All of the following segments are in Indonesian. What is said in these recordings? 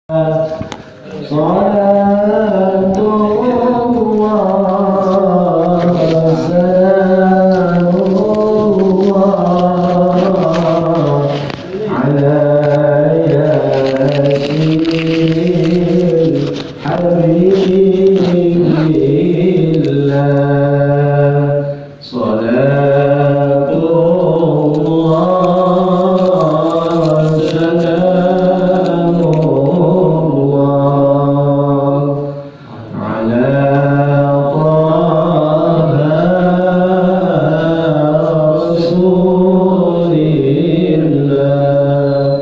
صلاة الله سلام الله على ياسين حبيب الله صلاة الله سلام الله على طه رسول الله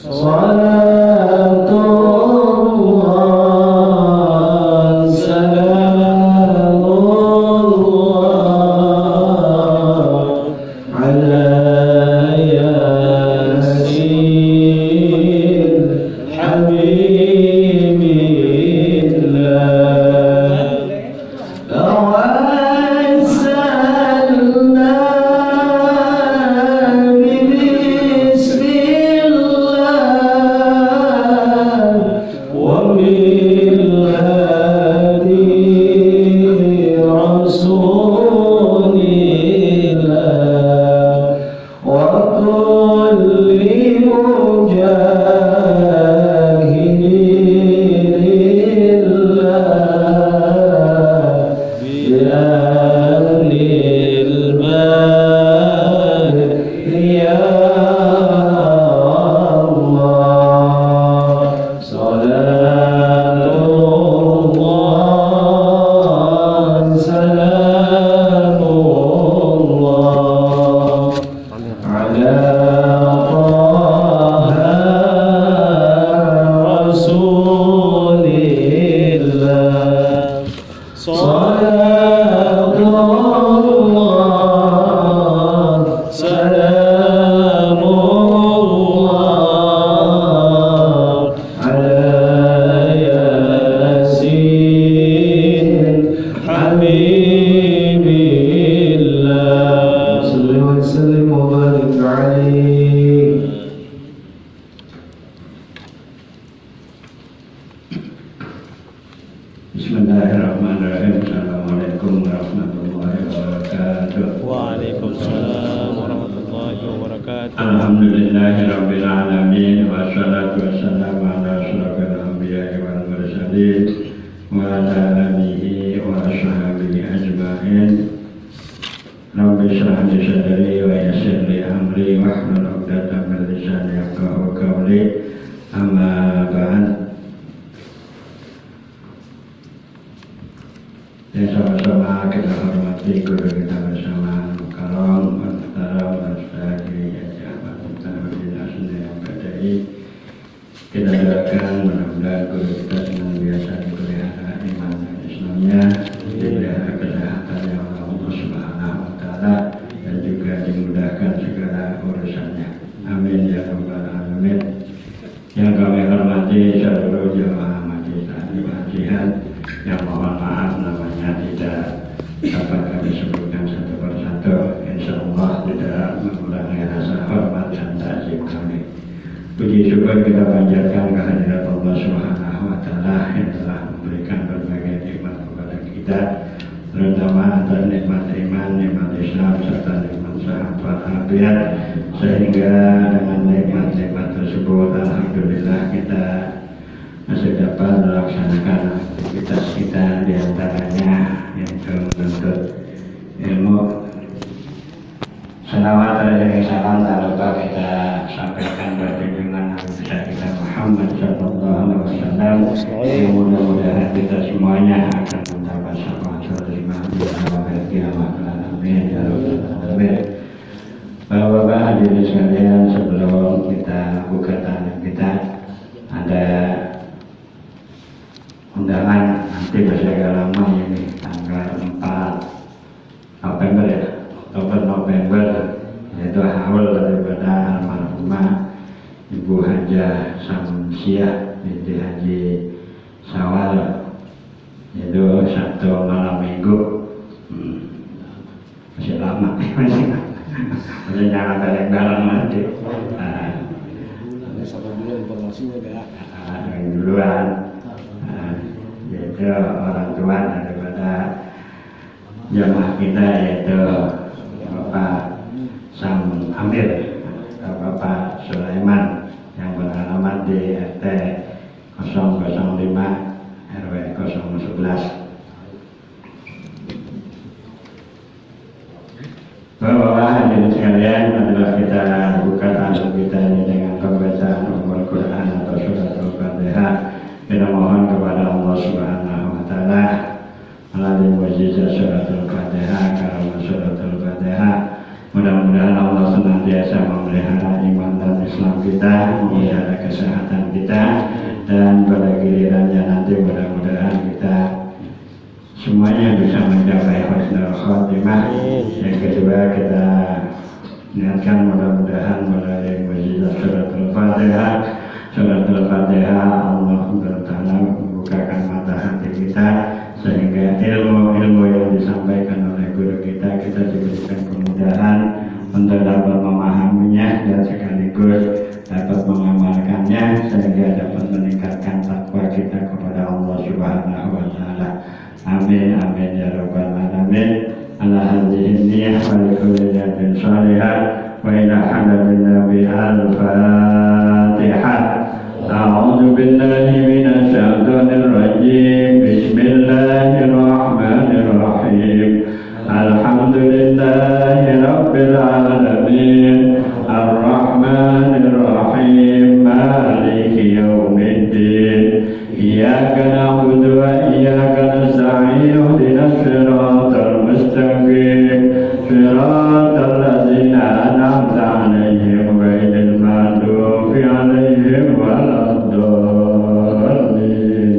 صلاة الله سلام الله على ياسين حبيب الله توسلنا ببسم الله وبالهادي رسول الله وكل مجاهد لله بأهل البلد يا الله صلاة الله سلام الله على طه رسول الله صلاة الله سلام الله على ياسين حبيب الله صل وسلم وبارك عليه. Bismillahirrahmanirrahim. Assalamualaikum warahmatullahi wabarakatuh. Waalaikumsalam warahmatullahi wabarakatuh. Alhamdulillahirabbil alamin wassalatu wassalamu ala asyrofil anbiya'i wal mursalin wa ala alihi wa ashabihi ajmain. Rabbi shrah li sadri wa yassir li amri wahlul 'uqdatam min lisani yafqahu qawli. Amma ba'd. Yang sama-sama kita hormati guru kita bersama Mukarram Muhtaram Al-Ustadz Haji Ahmad Muhtaram Asni yang Badai. Kita doakan mudah-mudahan guru kita senantiasa dipelihara iman dan Islamnya, diberi kesehatan yang Allah Subhanahu wa Ta'ala, dan juga dimudahkan segala urusannya. Amin ya rabbal alamin. Yang kami hormati seluruh jemaah majelis taklim al-jihad, yang mohon maaf namanya tidak dapat kami sebutkan satu persatu. Insyaallah tidak mengurangi rasa hormat dan takzim kami. Puji syukur kita panjatkan kehadirat Allah Subhanahu wa Ta'ala yang telah memberikan berbagai nikmat kepada kita, terutama atas nikmat iman, nikmat Islam, serta nikmat sehat walafiat, sehingga dengan nikmat-nikmat tersebut alhamdulillah kita masih dapat melaksanakan aktivitas kita, diantaranya yaitu menuntut ilmu. Salawat dan salam tak lupa kita sampaikan berjunjungan Nabi kita Muhammad sallallahu alaihi wasallam, yang mudah-mudahan kita semuanya akan mendapat syafaat terima di hari kiamat. Amin ya rabbal alamin. Bapak-bapak hadirin sekalian, sebelum kita buka talim kita, ada undangan nanti berjaga lama ini tanggal 4 November ya, November, yaitu haul daripada almarhumah Ibu Hajah Samsiah binti Haji Sawal, yaitu Sabtu malam Minggu. Masih lama masih nyala bareng-bareng nanti. Sampai dulu informasinya gak yang duluan, yaitu orang tua daripada jamaah kita, yaitu Bapak Sam Amir, Bapak Sulaiman yang beralamat di RT 005 RW 011. Bapak-bapak hadirin sekalian, adalah kita buka tajuk kita ini dengan pembacaan Ummul Quran atau surat Al-Fatihah. Kita mohon kepada Allah Subhanahu wa Ta'ala melalui mukjizat surat Al-Fatihah, karamah surat Al-Fatihah. Mudah-mudahan Allah senantiasa memelihara iman dan Islam kita, memelihara kesehatan kita, dan pada gilirannya nanti mudah-mudahan kita semuanya bisa mencapai husnul khotimah. Yang kedua, kita niatkan mudah-mudahan melalui mukjizat surat Al-Fatihah, Allah Ta'ala membukakan mata hati kita sehingga ilmu-ilmu yang disampaikan oleh guru kita diberikan kemudahan untuk dapat memahaminya dan sekaligus dapat mengamalkannya sehingga dapat meningkatkan takwa kita kepada Allah Subhanahu wa Ta'ala. Amin amin ya rabbal alamin. Ala hadhihi niyyah wa likulli niyatin shalihah wa ila hadarin nabi al-Fatihah. A'udzu billahi minasy syaithanir rajim. Bismillahirrahmanirrahim. Alhamdulillahi rabbil alamin. Ar-Rahmanir Rahim. Maliki yaumiddin. Iyyaka na'budu wa iyyaka nasta'in. Ihdinas siratal mustaqim. Siratal ladzina an'amta 'alaihim ghairil maghdubi 'alaihim waladdallin.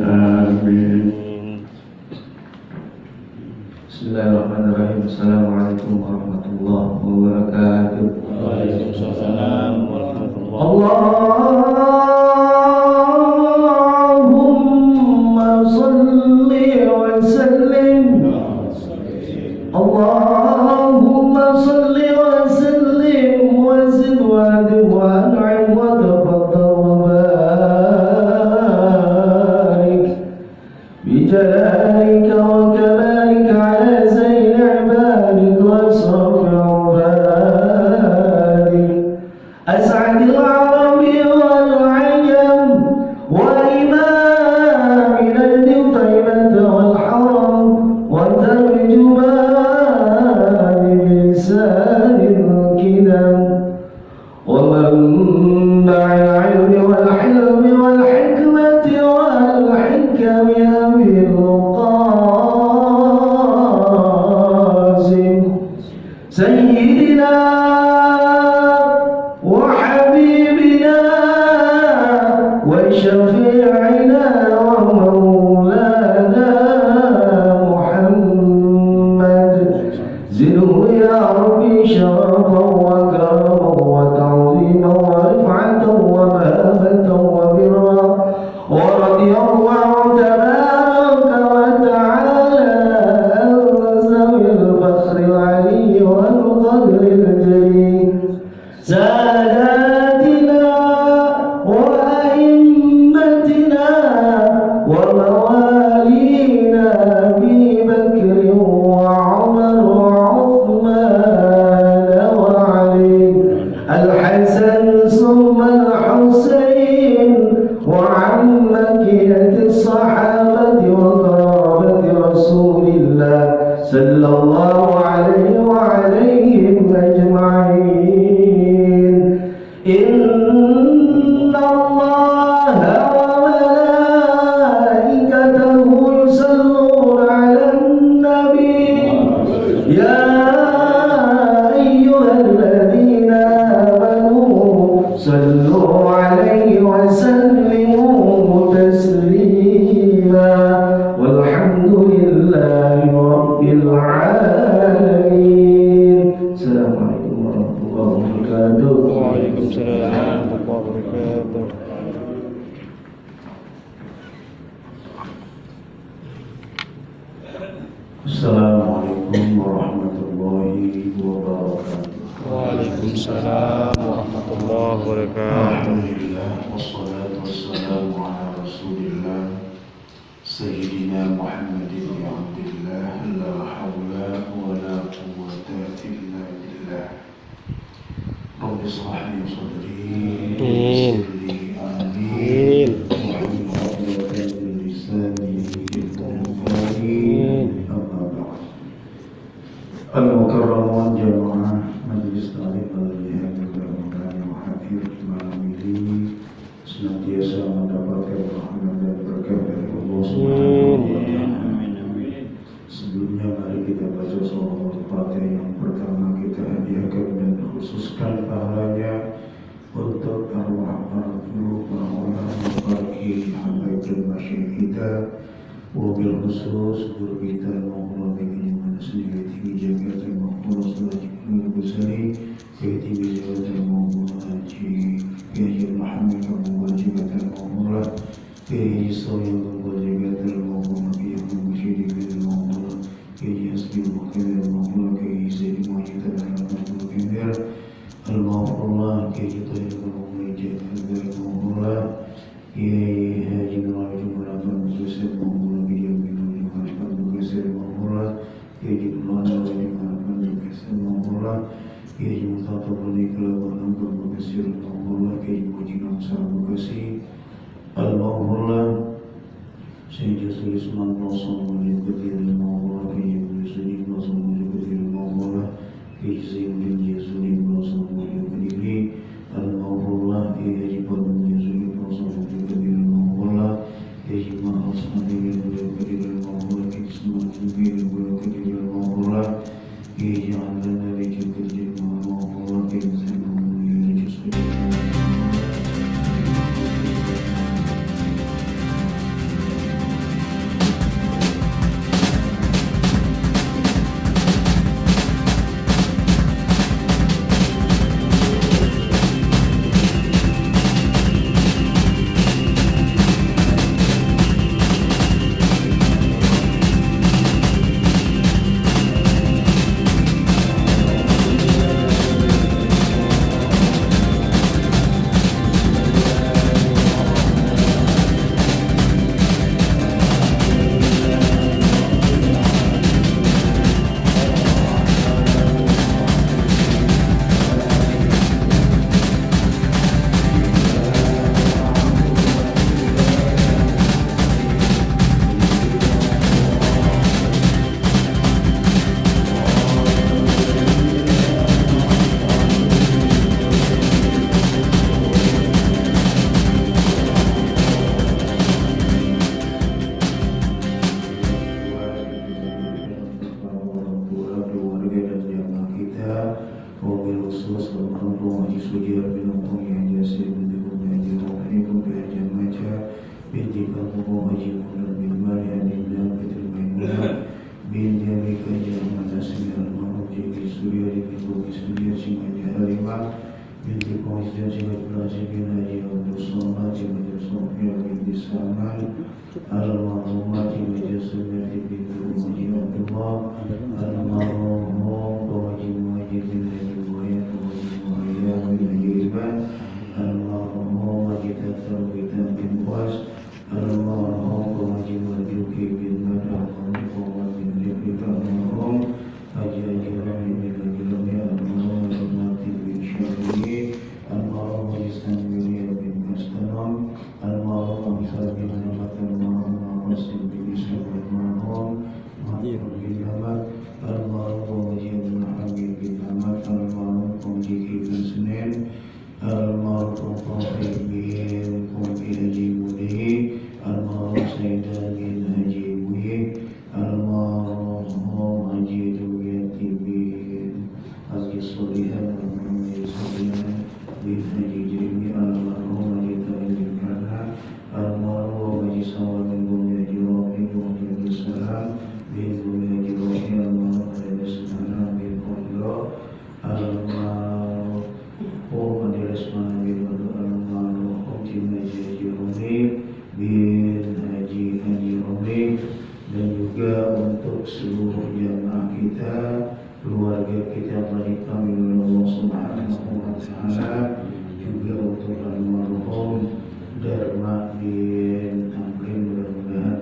Amin. Bismillahirrahmanirrahim. Assalamualaikum warahmatullahi wabarakatuh. Waalaikumsalam warahmatullahi Allahumma salli wa sallim. Allahumma salli wa sallim wa zid wa adim wa an'im wa tafaddal wa barik bijalalika wa kamalika ala zayn ibadik wa asrafi ubadik as'ad al-arabi wal-ajam wa imam al-najd tayyibah wal-haram wa tarjuman bilisan al-kidam wa manba'a al-ilmi wal-hilmi wal-hikmati wal-hikami abil qasim sayyidina وحبيبنا وشفيعنا ومولانا محمد زده يا ربي شرفا وكرما وتعظيما ورفعة ومهابة وبرا ورضي الله تبارك وتعالى عن ذوي الفخر العلي والقدر الجليل ساداتنا وأئمتنا وموالينا أبي بكر وعمر وعثمان وعلي الحسن ثم الحسين وعن مكية الصحابة وقرابة رسول الله صلى الله عليه وعليهم أجمعين. إن الله وملائكته يصلون على النبي يا أيها الذين آمنوا صلوا عليه وسلموا تسليما والحمد لله رب العالمين. السلام عليكم ورحمة الله وبركاته. Waalaikumsalam warahmatullahi wabarakatuh. Assalamualaikum warahmatullahi wabarakatuh. Waalaikumsalam warahmatullahi wabarakatuh. Alhamdulillah wassalatu wassalamu ala سيدنا محمد بن عبد الله لا حول ولا قوة إلا بالله رب اشرح لي صدري ويسر لي أمري واحلل عقدة من لساني يفقهوا قولي أما بعد المكرمون جماعة مجلس تعليم al-jihad mudah-mudahan yang hadir malam ini senantiasa mendapatkan rahmat dan berkah dari Allah Subhanahu wa Ta'ala. Sebelumnya mari kita baca surah Al-Fatihah yang pertama kita hadiahkan dan khususkan pahalanya untuk arwah para guru, para ulama, para kiai, habaib dan masyayikh kita, wabil khusus guru kita Al-Maulana Bagi Mana Sendiri Tinggi Jagat Al-Maulana Sulajib Nur Besari Yaitu Jagat Al-Maulana Haji Yahya Muhammad Al-Maulana Jagat Al-Maulana Yahya Soyang Al-Maulana Jagat Al-Maulana Yahya Muhammad Al-Maulana Yahya Asbi Al-Maulana Al-Maulana Yahya Sayyid Muhammad Al-Maulana Al-Maulana Yahya Tahir Al-Maulana Jagat Al-Maulana Yahya Haji Al-Maulana Al-Maulana Al-Maulana Yajib lana wa liman yukasir Allah yajib tatawali kelabaran berkasir Allah yajib wajibam sarabukasi Allah Sayyidina Sulisman Nosong wajib ketir Allah yajib Sulisman Nosong wajib ketir Allah yajib Sayyidina Sulisman Nosong wajib ketir Allah yajib Sulisman Nosong wajib ketir Allah yajib Ma'asani wajib ketir Allah yajib Semuanya يجعل لنا لجد الجنة والله ينزلهم ويجسد dan juga untuk seluruh jamaah kita, keluarga kita bagi kami oleh Allah Subhanahu wa Ta'ala, juga untuk almarhum Dharma bin Amrin, mudah-mudahan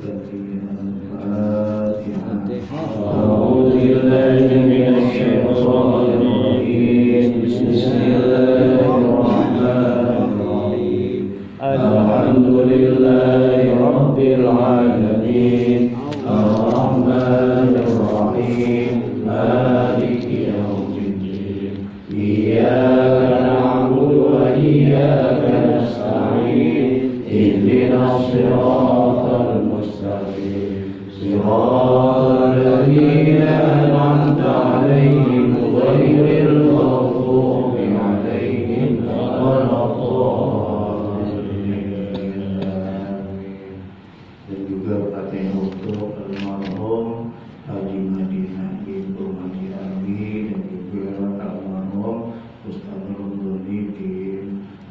أعوذ بالله من الشيطان الرجيم بسم الله الرحمن الرحيم الحمد لله رب العالمين الرحمن الرحيم مالك يوم الدين إياك نعبد وإياك نستعين اهدنا الصراط المستقيم صراط الذين أنعمت عليهم غير المغضوب عليهم ولا الضالين. Dan juga Fatihah untuk almarhum Haji Madinah Ibu Haji Ami dan juga almarhum Ustaz Nurul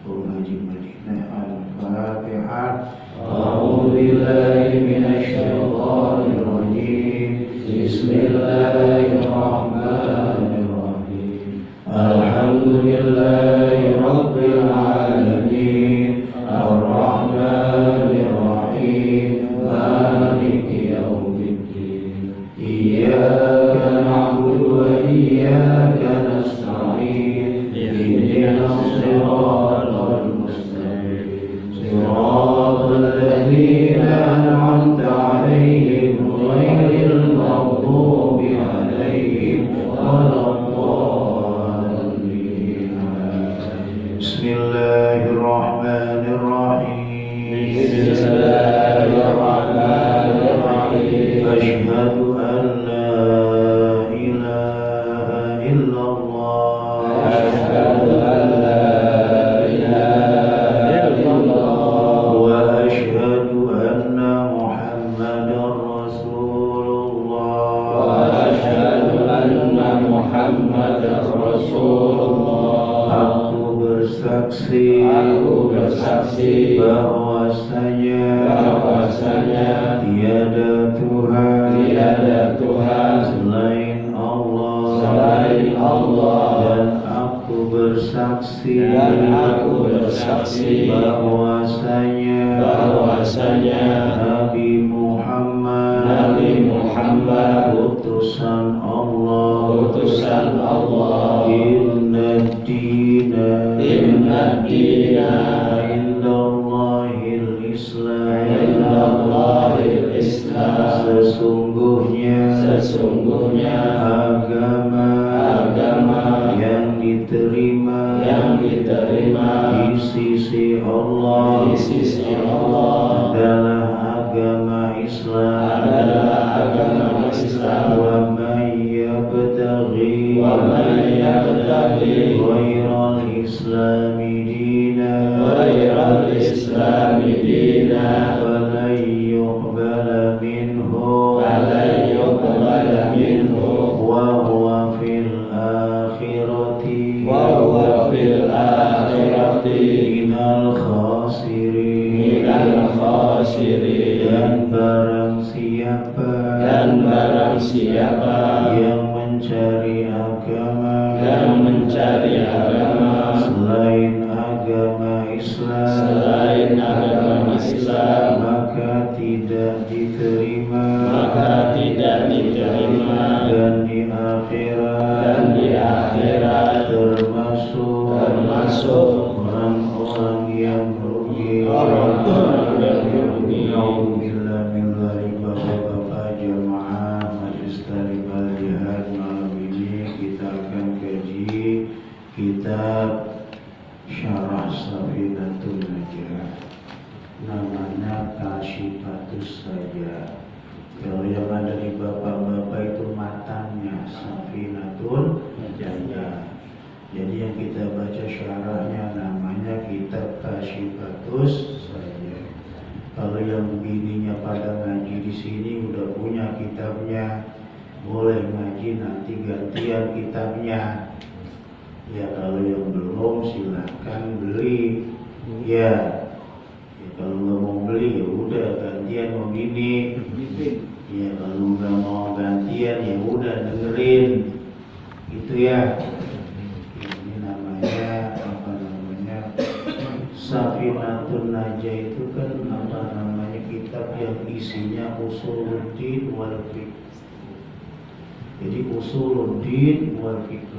Haji Madinah. Al-Fatihah. أعوذ بالله من الشيطان الرجيم بسم الله الرحمن الرحيم الحمد لله رب العالمين الرحمن الرحيم مالك يوم الدين إياك نعبد وإياك نستعين اهدنا الصراط المستقيم صراط الذين أنعمت عليهم غير المغضوب عليهم ولا الضالين. بسم الله الرحمن الرحيم بسم الله الرحمن الرحيم أشهد أن لا إله إلا الله أشهد أن لا إله إلا الله وأشهد أن محمدا رسول الله وأشهد أن محمدا رسول الله. Aku bersaksi bahwasanya tiada Tuhan selain Allah dan aku bersaksi bahwasanya Nabi Muhammad utusan Allah. Inna dina indallahil Islam. Sesungguhnya agama yang diterima di sisi Allah adalah agama Islam. Wa man yabtaghi ghairal islami dina falan yuqbala minhu wa huwa fil akhirati minal khasirin. Dan barang siapa yang mencari agama selain agama Islam maka tidak diterima dan di akhirat termasuk orang-orang yang rugi. Alhamdulillah min dzalik. Bapak-bapak jamaah majelis talib al-jihad, malam ini kita akan kaji kitab Syarah Safinatul Najah, namanya Kasyifatus Sajah. Kalau yang ada di bapak-bapak itu matanya Safinatul Najah. Jadi yang kita baca syarahnya namanya kitab Kasyifatus Sajah. Kalau yang bininya pada ngaji di sini udah punya kitabnya, boleh ngaji nanti gantian kitabnya. Ya kalau yang belum silahkan beli. Ya kalau nggak mau beli ya udah gantian mau bini. Ya kalau nggak mau gantian ya udah dengerin. Itu ya. Ini namanya apa namanya? Safinatul Najah itu kan apa namanya kitab yang yang isinya usuluddin wal fiqh. Jadi usuluddin wal fiqh,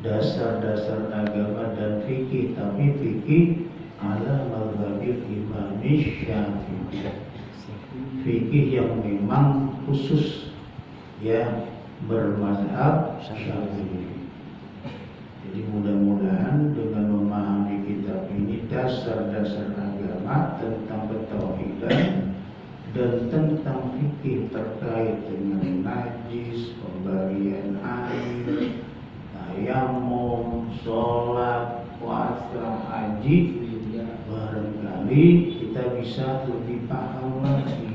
dasar-dasar agama dan fikih, tapi fikih ala mazhabil Imam Syafi'i. Fikih yang memang khusus ya bermazhab Syafi'i. Jadi mudah-mudahan dengan memahami kitab ini dasar-dasar agama tentang ketauhidan dan tentang fikih terkait dengan najis, pemberian air, tayamum, sholat, puasa, haji, barangkali kita bisa lebih paham lagi.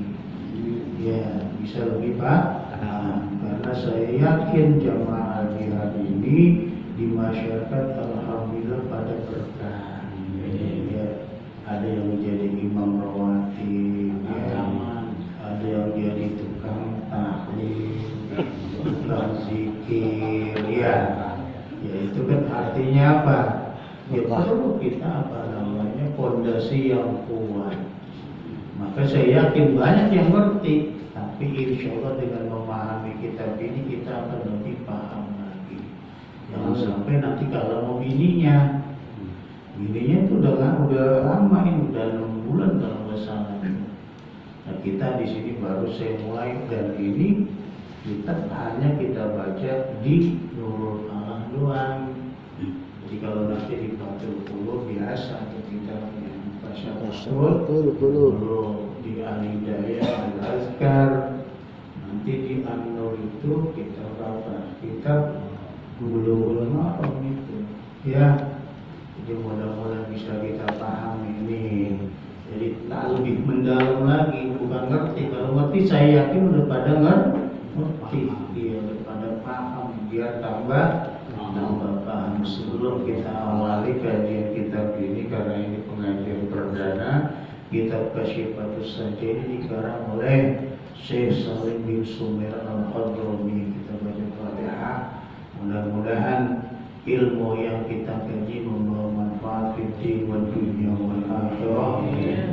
Ya, bisa lebih paham. Karena saya yakin jamaah haji hari ini di masyarakat alhamdulillah pada berkah. Ya, ada yang menjadi imam rawatib, ya, ada yang jadi tukang tahlil, tukang zikir, ya. Ya itu kan artinya apa? Ya perlu kita fondasi yang kuat. Maka saya yakin banyak yang ngerti, tapi insya Allah dengan memahami kitab ini kita akan lebih paham lagi. Jangan sampai nanti kalau mau bininya itu udah lama ini, udah 6 bulan kalau nggak salah. Nah kita di sini baru saya mulai, dan ini kita hanya kita baca di Nurul Allah doang. Jadi kalau nanti di Fathul Qulub biasa atau kita yang Fathul di Al-Hidayah, Al-Azkar, nanti di An-Nur itu kita baca kitab Bulughul Maram itu. Ya, jadi mudah-mudahan bisa kita paham ini. Jadi tak lebih mendalam lagi, bukan ngerti. Kalau ngerti saya yakin udah pada ngerti, dia udah pada paham, biar tambah paham. Sebelum kita awali kajian kitab ini, karena ini pengajian perdana, kitab Kasyifatus Sajjah ini dikarang oleh Syekh Salim bin Sumer Al-Hadrami. Kita baca Fatihah. Mudah-mudahan ilmu yang kita kaji membawa manfaat di dunia wal akhirah.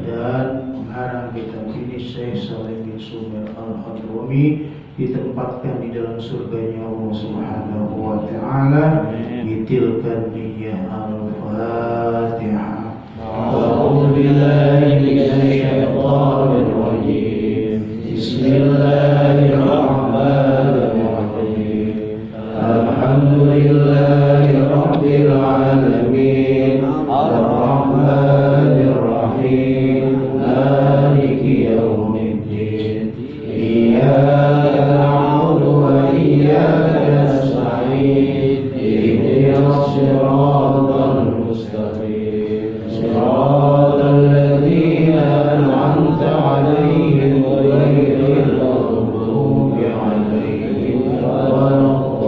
Dan pengarang kitab ini Syekh Salim bin Sumer Al-Hadrami ditempatkan di dalam surganya Allah Subhanahu wa taala. Bitilkan niyyah al-Fatihah. A'udzu billahi minasyaitonir rajim. Bismillahirrahmanirrahim. Alhamdulillahi rabbil alamin. Ar-Rahmanir Rahim. Maliki yaumiddin. Iyyaka na'budu wa iyyaka nasta'in. Ihdinas siratal mustaqim. Siratal ladzina an'amta 'alaihim ghairil maghdubi 'alaihim waladdallin.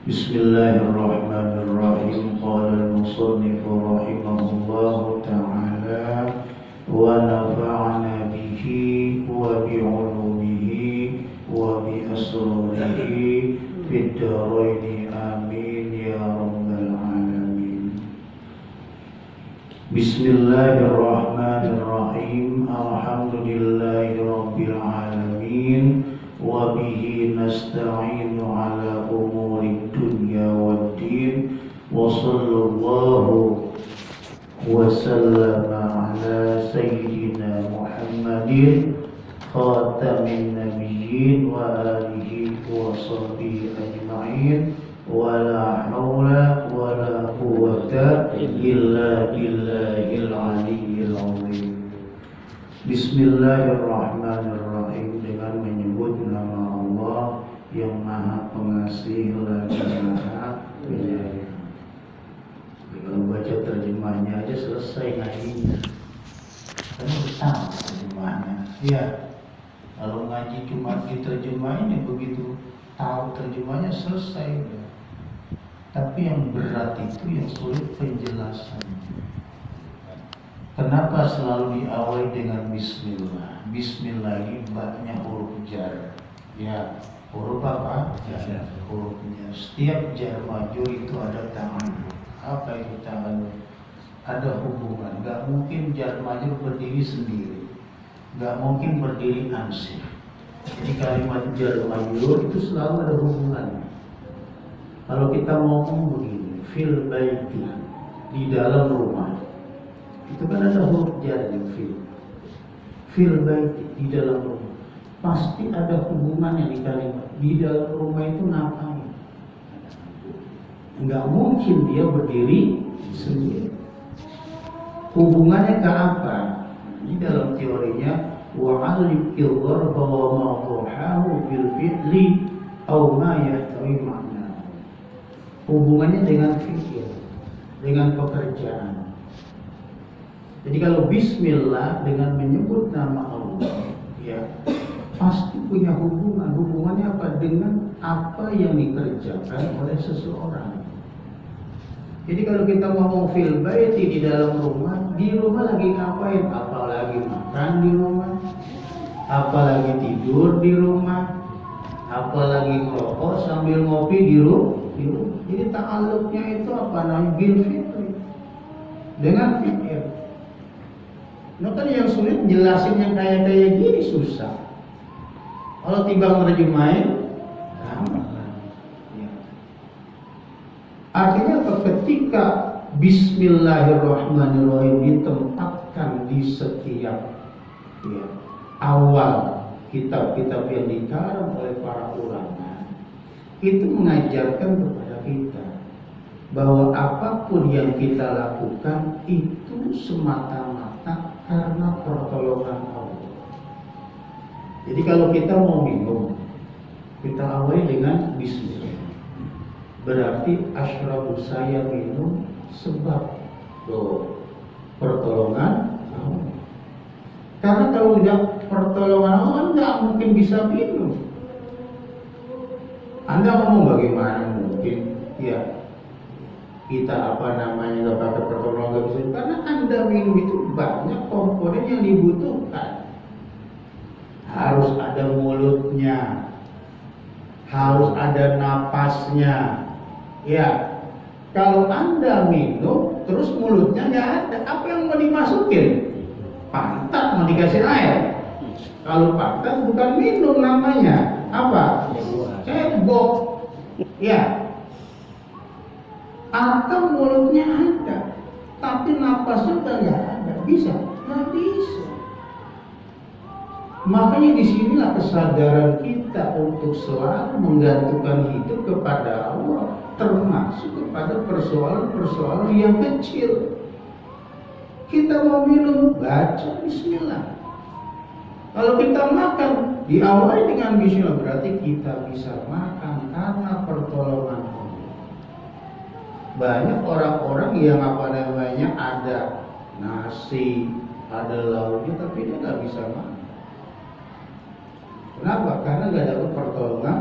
Bismillahirrahmanirrahim. Qala al-musannif rahimahullahu ta'ala wa nafa'ana bihi wa bi'ulumihi wa bi asrarihi fid dharain amin ya rabbal alamin. Bismillahirrahmanirrahim. Alhamdulillahi rabbil alamin wa bihi nasta'inu ala umuri dunya waddin wa sallallahu wa sallama ala sayyidina Muhammadin khatamin nabiyyin wa alihi wa sahbihi ajma'in wa la hawla wa la quwwata illa billahil aliyyil azim. Bismillahirrahmanirrahim. Dengan menyebut nama Allah yang Maha Pengasih lagi Maha Penyayang. Kalau baca terjemahnya aja selesai ngajinya. Kan udah tahu terjemahnya. Ya, kalau ngaji cuma diterjemahin ya begitu tahu terjemahnya selesai udah. Tapi yang berat itu yang sulit penjelasan. Kenapa selalu diawali dengan Bismillah? Bismillah ini banyak huruf jar. Ya, huruf apa? Jar. Hurufnya. Setiap jar maju itu ada ta'alluq. Apa itu ta'alluq? ada hubungan. Gak mungkin jar majrur berdiri sendiri, gak mungkin berdiri ansih. Jadi kalimat jar majrur itu selalu ada hubungannya. Kalau kita ngomong begini, fil baiti, di dalam rumah, itu kan ada huruf jar di fil baiti, di dalam rumah. Pasti ada hubungannya di kalimat. Di dalam rumah itu ngapain? Enggak mungkin dia berdiri sendiri. Hubungannya ke apa? Di dalam teorinya wa'alif il-dharba wa ma'duhahu bil fi'li aw ma yahtawi makna. Hubungannya dengan fikir, dengan pekerjaan. Jadi kalau bismillah dengan menyebut nama Allah, ya pasti punya hubungan. Hubungannya apa? Dengan apa yang dikerjakan oleh seseorang. Jadi kalau kita ngomong fil baiti, di dalam rumah, di rumah lagi ngapain? Apalagi makan di rumah, apalagi tidur di rumah, apalagi ngerokok sambil ngopi di rumah. Jadi ta'alluqnya itu apa namanya? Bil fitri, dengan fikir. Nah kan yang sulit jelasin yang kayak gini susah. Kalau tiba nerjemahin, ya. Artinya apa? Ketika Bismillahirrahmanirrahim ditempatkan di setiap awal kitab-kitab yang dikarang oleh para ulama, itu mengajarkan kepada kita bahwa apapun yang kita lakukan itu semata-mata karena pertolongan Allah. Jadi kalau kita mau minum, kita awali dengan bismillah. Berarti asyrabu, saya minum sebab pertolongan Allah. Karena kalau tidak pertolongan Allah, tidak mungkin bisa minum. Anda ngomong bagaimana mungkin? Ya, kita nggak pakai pertolongan nggak bisa. Karena Anda minum itu banyak komponen yang dibutuhkan. Harus ada mulutnya, harus ada napasnya. Ya, kalau Anda minum terus mulutnya nggak ada, apa yang mau dimasukin? Pantat mau dikasih air. Kalau pantat bukan minum namanya, apa? Cebok. Ya. Atau mulutnya ada, tapi napasnya udah nggak ada. Bisa? Nggak bisa. Makanya disinilah kesadaran kita untuk selalu menggantungkan hidup kepada Allah, termasuk kepada persoalan-persoalan yang kecil. Kita mau minum, baca bismillah. Kalau kita makan, diawali dengan bismillah, berarti kita bisa makan karena pertolongan Allah. Banyak orang-orang yang ada nasi, ada lauknya, tapi dia nggak bisa makan. Kenapa? Karena nggak dapat pertolongan.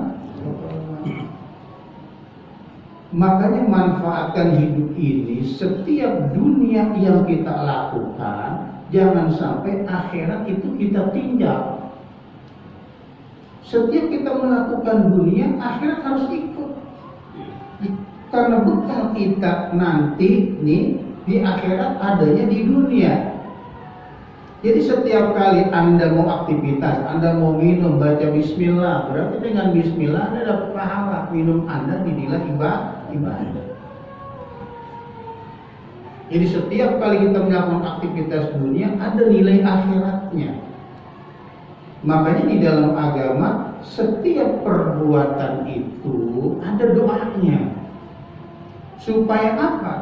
Makanya manfaatkan hidup ini. Setiap dunia yang kita lakukan, jangan sampai akhirat itu kita tinggal. Setiap kita melakukan dunia, akhirat harus ikut. Karena bekal kita nanti nih di akhirat adanya di dunia. Jadi setiap kali Anda mau aktivitas, Anda mau minum, baca bismillah, berarti dengan bismillah Anda dapat pahala. Minum Anda dinilai ibadah. Jadi setiap kali kita melakukan aktivitas dunia, ada nilai akhiratnya. Makanya di dalam agama, setiap perbuatan itu ada doanya. Supaya apa?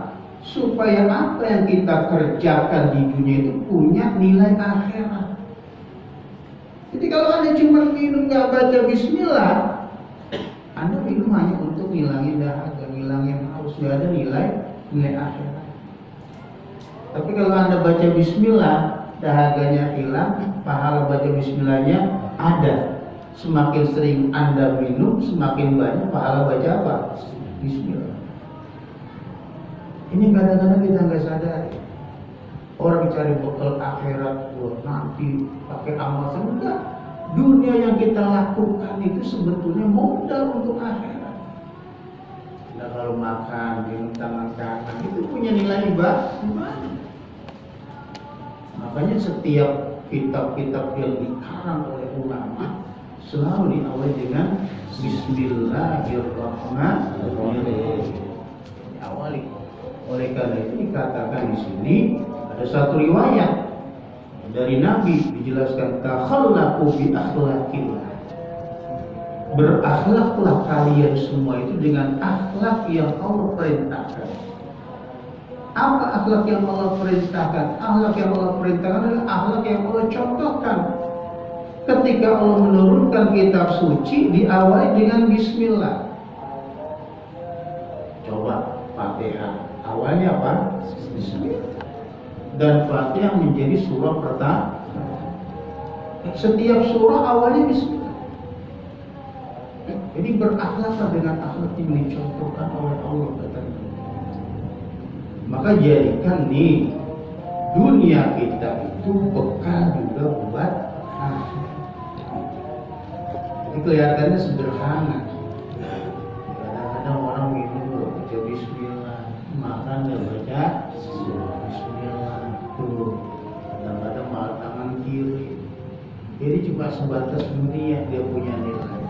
Supaya apa yang kita kerjakan di dunia itu punya nilai akhirat. Jadi kalau Anda cuma minum gak baca bismillah, Anda minum hanya untuk ngilangin dahaga, ngilangin haus, gak ada nilai akhirat. Tapi kalau Anda baca bismillah, dahaganya hilang, pahala baca bismillahnya ada. Semakin sering Anda minum, semakin banyak pahala baca apa? Bismillah. Ini kadang-kadang kita nggak sadar. Orang cari bekal akhirat, nanti pakai amal enggak. Dunia yang kita lakukan itu sebetulnya modal untuk akhirat. Nah kalau makan minum tangan kanan itu punya nilai ibadah. Makanya setiap kitab-kitab yang dikarang oleh ulama selalu diawali dengan Bismillahirrahmanirrahim. Diawali. Oleh karena itu dikatakan di sini ada satu riwayat dari Nabi dijelaskan takhallaqu bi akhlaqillah. Berakhlaklah kalian semua itu dengan akhlak yang Allah perintahkan. Apa akhlak yang Allah perintahkan? Akhlak yang Allah perintahkan adalah akhlak yang Allah contohkan. Ketika Allah menurunkan kitab suci diawali dengan Bismillah. Coba Fatihah awalnya apa? Bismillah. Dan Fatihah menjadi surah pertama. Setiap surah awalnya Bismillah. Jadi berakhlaklah dengan akhlak yang dicontohkan oleh Allah katanya. Maka jadikan nih dunia kita itu bekal juga buat akhirat. Jadi kelihatannya sederhana. Kadang-kadang orang minum baca Bismillah, makan dan baca Bismillah. Tuh, kadang-kadang malah tangan kiri. Jadi cuma sebatas dunia dia punya nilai.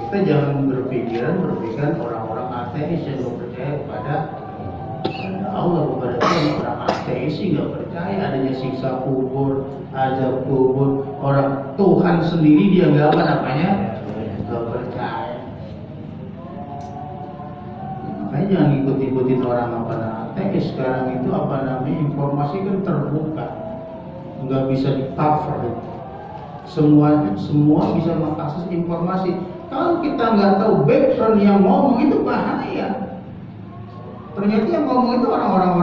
Kita jangan berpikiran orang-orang ateis yang percaya kepada Allah, kepada Tuhan. Orang ateis sih nggak percaya adanya siksa kubur, azab kubur. Orang Tuhan sendiri dia nggak nggak percaya. Makanya jangan ikut-ikutin orang ateis. Sekarang itu informasi kan terbuka, nggak bisa di-cover. Semua bisa mengakses informasi. Kalau kita nggak tahu background yang ngomong itu bahaya. Ternyata yang ngomong itu orang-orang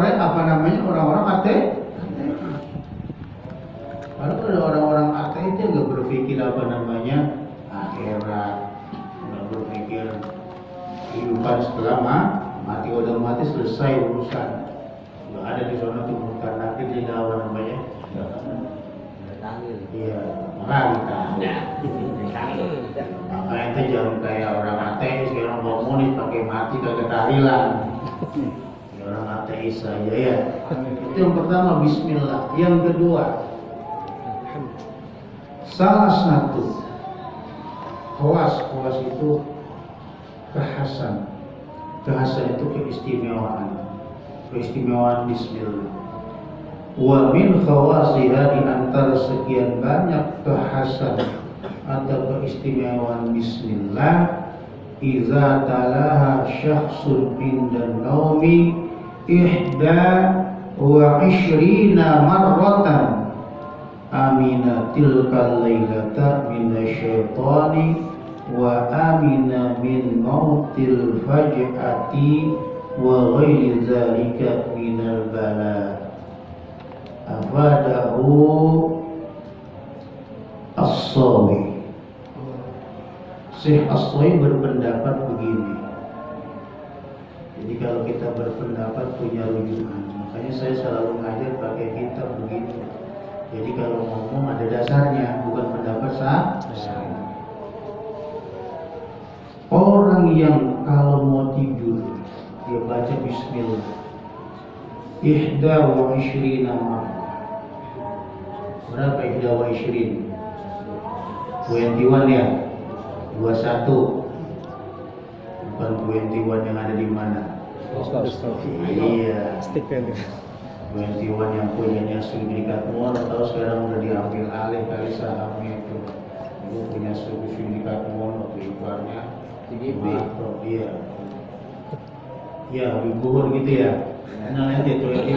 ateis. Kalau ada orang-orang ateis itu nggak berpikir akhirat, nggak berpikir kehidupan setelah mati, udah mati selesai urusan. Nggak ada di sana tuh bukan nakir di Iya, makanya itu jangan kayak orang ateis, kayak orang komunis pakai mati kagak tahlilan. Orang ateis saja ya. Itu yang pertama Bismillah. Yang kedua, salah satu khawas itu kekhasan. Kekhasan itu keistimewaan Bismillah. Wa min khawasiha, di antara sekian banyak kekhasan atau keistimewaan Bismillah, iza talaha syakhsun inda naumi ihda wa ishrina marratan amina tilkal laylata minasyaitani wa amina min mautil faj'ati wa ghairi dzalika minal bala. Afadahu As-Sawi. Syekh As-Sawi berpendapat begini. Jadi kalau kita berpendapat punya rujukan, makanya saya selalu ngajar pakai kitab begini. Jadi kalau ngomong ada dasarnya, bukan pendapat saya. Orang yang kalau mau tidur dia baca Bismillah ihda wa ishrina marrah. Berapa ihda wa ishrin? 21 ya? 21. Bukan 21 yang ada di mana? Iya. 21 yang punyanya Sindikat Mono, atau sekarang udah diambil alih kali sahamnya itu. Itu punya Sindikat Mono, ibaratnya iya. Ya, Wibuhur gitu ya. Nah, nanti 21.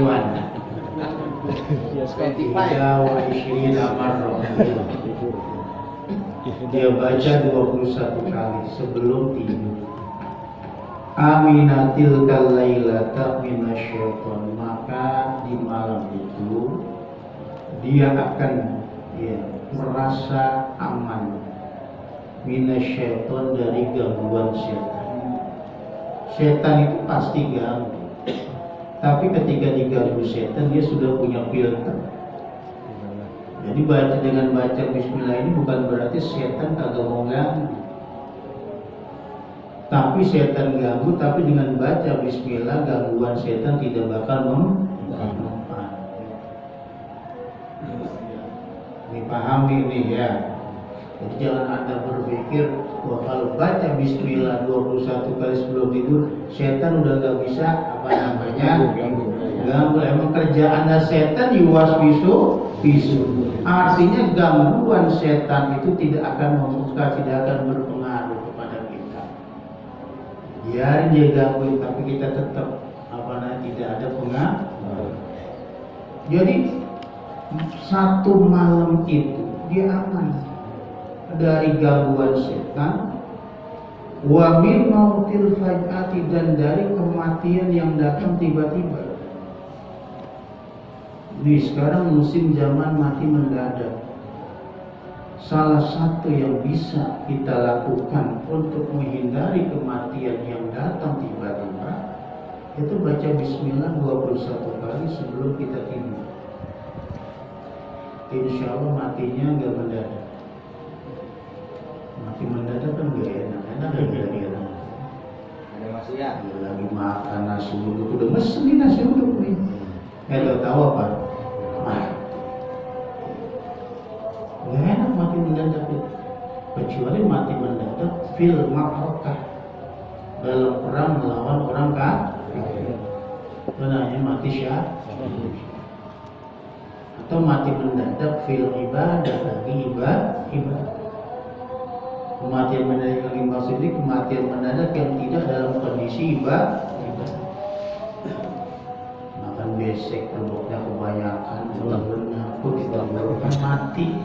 Dia baca 21 kali sebelum tidur. Aminatil kalailata minasyaiton, maka di malam itu dia akan merasa aman minasyaiton, dari gangguan setan. Setan itu pasti ganggu, tapi ketika diganggu setan dia sudah punya filter. Jadi dengan baca Bismillah ini bukan berarti setan kagak mau ganggu. Tapi setan ganggu, tapi dengan baca bismillah gangguan setan tidak bakal mempan. Dipahami ini ya. Jadi jangan Anda berpikir wah kalau baca bismillah 21 kali sebelum tidur setan udah gak bisa ganggu. Emang kerjaan setan yuwaswisu bisu. Artinya gangguan setan itu tidak akan membuka, tidak akan berpengaruh kepada kita. Biarin dia gangguin, tapi kita tetap tidak ada pengaruh. Jadi satu malam itu dia aman dari gangguan setan, wa min mautil fajati, dan dari kematian yang datang tiba-tiba. Nih sekarang musim zaman mati mendadak. Salah satu yang bisa kita lakukan untuk menghindari kematian yang datang tiba-tiba itu baca bismillah 21 kali sebelum kita tidur. Insya Allah matinya gak mendadak. Mati mendadak kan gak enak kira-kira. Ada maksiat. Lagi makan nasi uduk, udah mesen nih nasi uduk nih. Tahu apa? Gak enak mati mendadak itu. Kecuali mati mendadak fil ma'rakah, dalam perang melawan orang kafir. Benarnya mati syahid. Atau mati mendadak fil ibadah, lagi ibadah. Kematian mendadak yang dimaksud ini kematian mendadak yang tidak dalam kondisi ibadah. Makan besek, telurnya kebanyakan, telurnya pun ditenggorokan mati.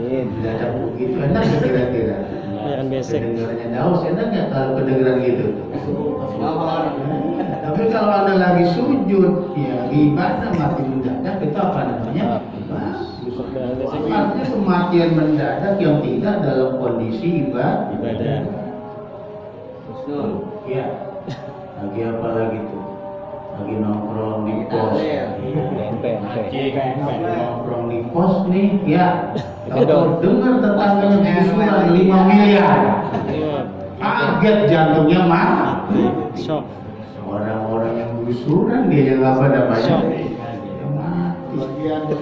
Mendadak begitu enak ya kira-kira. Makan besek. Kedengarannya daus enak nggak kalau kedengeran gitu? Tapi kalau Anda lagi sujud, ya ibadah mati mendadak itu apa namanya? Artinya kematian mendadak yang tidak dalam kondisi ibadah. Ya. Lagi apa lagi tuh? Lagi nongkrong di pos. Nongkrong di pos nih, ya. Kalau dengar tetangganya gusuran 5 miliar, kaget jantungnya mati. Shock. Orang-orang yang gusuran dia yang apa namanya? Dia mati.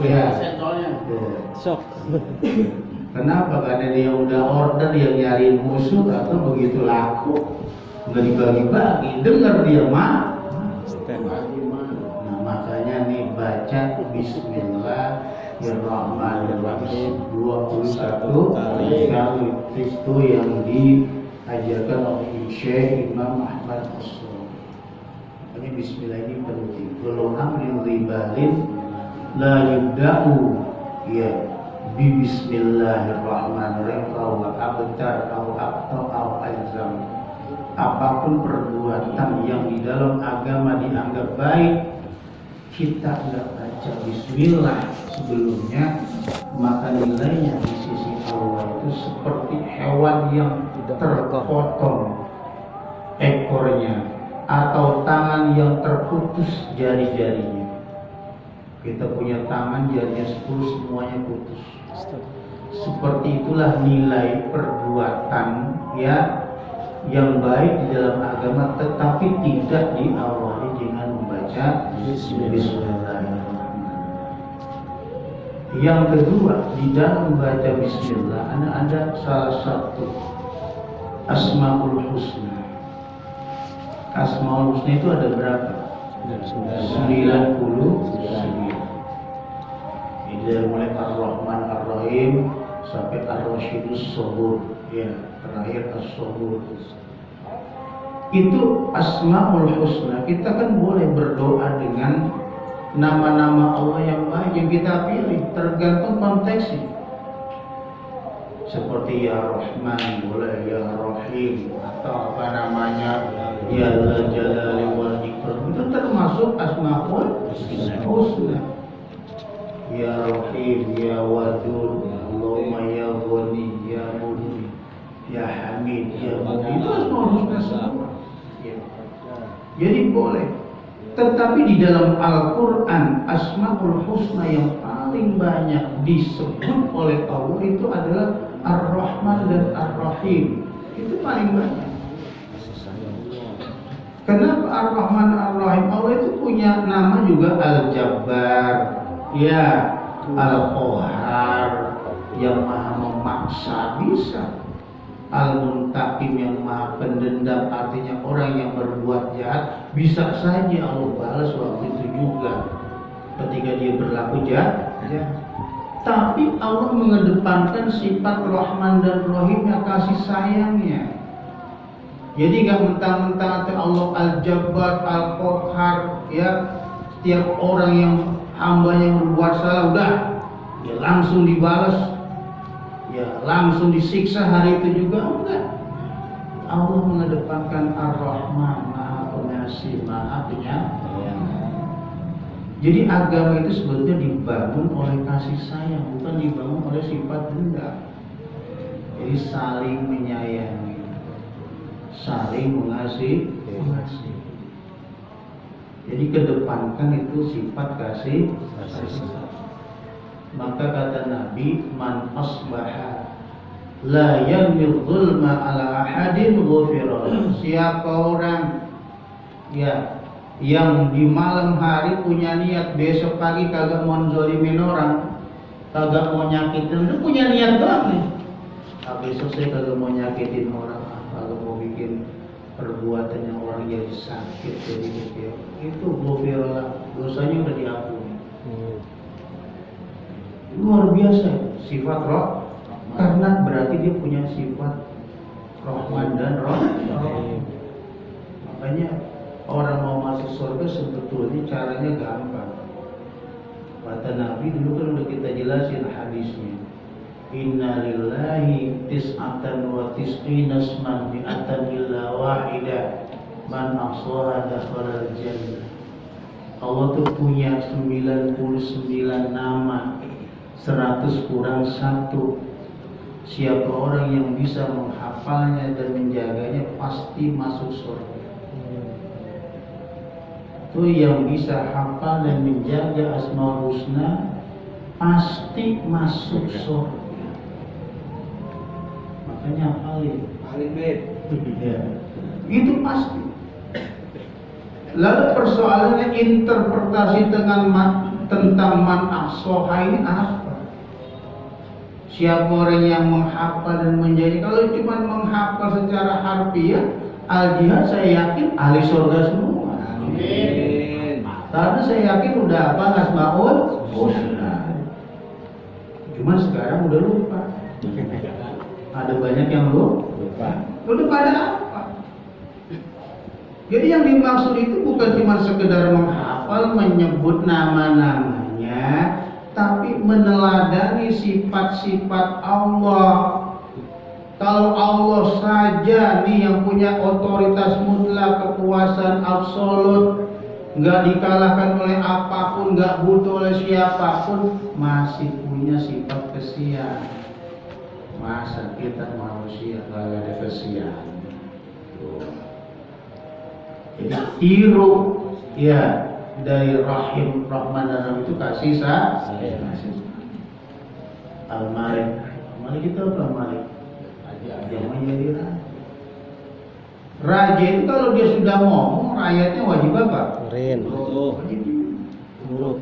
Ya. Shock. Kenapa? Karena dia udah order, dia nyariin musuh atau begitu laku nggak dibagi-bagi, dengar dia mah. Nah makanya nih baca Bismillahirrahmanirrahim 21 kali. Itu yang diajarkan oleh Syekh Imam Ahmad As-Sulaimi. Makanya Bismillah ini penting. Kalau amrin ribalin la yubda'u ya bi Bismillahirrahmanirrahim au abtar au aqta au alzam. Apapun perbuatan yang di dalam agama dianggap baik, kita nggak baca bismillah sebelumnya, maka nilainya di sisi Allah itu seperti hewan yang terpotong ekornya atau tangan yang terputus jari-jarinya. Kita punya tangan jarinya 10 semuanya putus. Seperti itulah nilai perbuatan ya yang baik di dalam agama, tetapi tidak diawali dengan membaca Bismillahirrahmanirrahim. Yang kedua, di dalam membaca Bismillah ada salah satu Asmaul Husna. Asmaul Husna itu ada berapa? 99. Ini dari mulai Ar-Rahman Ar-Rahim sampai Ar-Rasyidus Sabur, ya terakhir As-Sabur. Itu Asmaul Husna. Kita kan boleh berdoa dengan nama-nama Allah yang baik yang kita pilih, tergantung konteksnya. Seperti Ya Rahman, boleh Ya Rahim, atau apa namanya Ya Dzal Jalali wal Ikram. Itu termasuk Asmaul Husna. Ya Rahim, Ya Wadud, Allahumma Ya Ghani, Ya Mudni, Ya Hamid, Ya Mubin. Itu Asmaul Husna semua. Jadi boleh. Tetapi di dalam Al-Quran, Asmaul Husna yang paling banyak disebut oleh Allah itu adalah Ar-Rahman dan Ar-Rahim. Itu paling banyak. Kenapa Ar-Rahman Ar-Rahim? Allah itu punya nama juga Al-Jabbar, ya, Al-Qahar, yang maha memaksa, bisa. Al-Muntaqim, yang maha pendendam, artinya orang yang berbuat jahat bisa saja Allah balas waktu itu juga ketika dia berlaku jahat. Tapi Allah mengedepankan sifat Rahman dan Rahimnya, kasih sayangnya. Jadi gak mentang-mentang Allah Al-Jabbar, Al-Qahar, ya, setiap orang yang hambanya berbuat salah udah ya langsung dibalas, ya langsung disiksa hari itu juga, enggak. Allah mengedepankan Ar-Rahman, Maha Pengasih, Maha Penyayang. Jadi agama itu sebetulnya dibangun oleh kasih sayang, bukan dibangun oleh sifat dendam. Jadi saling menyayangi, saling mengasihi. Jadi kedepankan itu sifat kasih sayang. Maka kata Nabi, man asbaha la yamil zulma ala ahadin ghufira. Siapa orang ya yang di malam hari punya niat besok pagi kagak mau zolimin orang, kagak mau nyakitin, itu punya niat doang nih. Besok saya kagak mau nyakitin orang, kagak mau bikin perbuatan yang orang jadi sakit, jadi kecil. Itu ghufira, dosanya udah diampuni. Luar biasa sifat roh, karena berarti dia punya sifat Rahman dan Rahim. Makanya orang mau masuk surga sebetulnya caranya gampang. Kata Nabi dulu kan udah kita jelasin hadisnya. Inna lillahi tis'atan wa tis'ina asman mi'atan illa wahidah man ahsaha dakhala al-jannah. Allah tuh punya 99 nama, 100 kurang 1. Siapa orang yang bisa menghafalnya dan menjaganya pasti masuk surga. Itu yang bisa hafal dan menjaga Asmaul Husna pasti masuk surga. Makanya hafalin. Ya. Itu pasti. Lalu persoalannya interpretasi tentang man ahsaha ini apa? Siapa orang yang menghafal dan menjadi? Kalau cuma menghafal secara harfiah, al-jihad saya yakin ahli surga semua. Amin. Karena saya yakin udah apa Asmaul Husna. Cuman sekarang udah lupa. Ada banyak yang lupa. Udah pada apa? Jadi yang dimaksud itu bukan cuma sekedar menghafal, menyebut nama-namanya, tapi meneladani sifat-sifat Allah. Kalau Allah saja nih yang punya otoritas mutlak, kekuasaan absolut, nggak dikalahkan oleh apapun, nggak butuh oleh siapapun, masih punya sifat kesian. Masa kita manusia nggak ada kesian? Jadi tiru ya dari Rahim, Rahman dan Rahim itu kasih sayang. Al-Malik, Malik itu apa Malik? Yang menjadi raja. Raja itu kalau dia sudah ngomong, rakyatnya wajib apa? Rin. Wajib Nurut.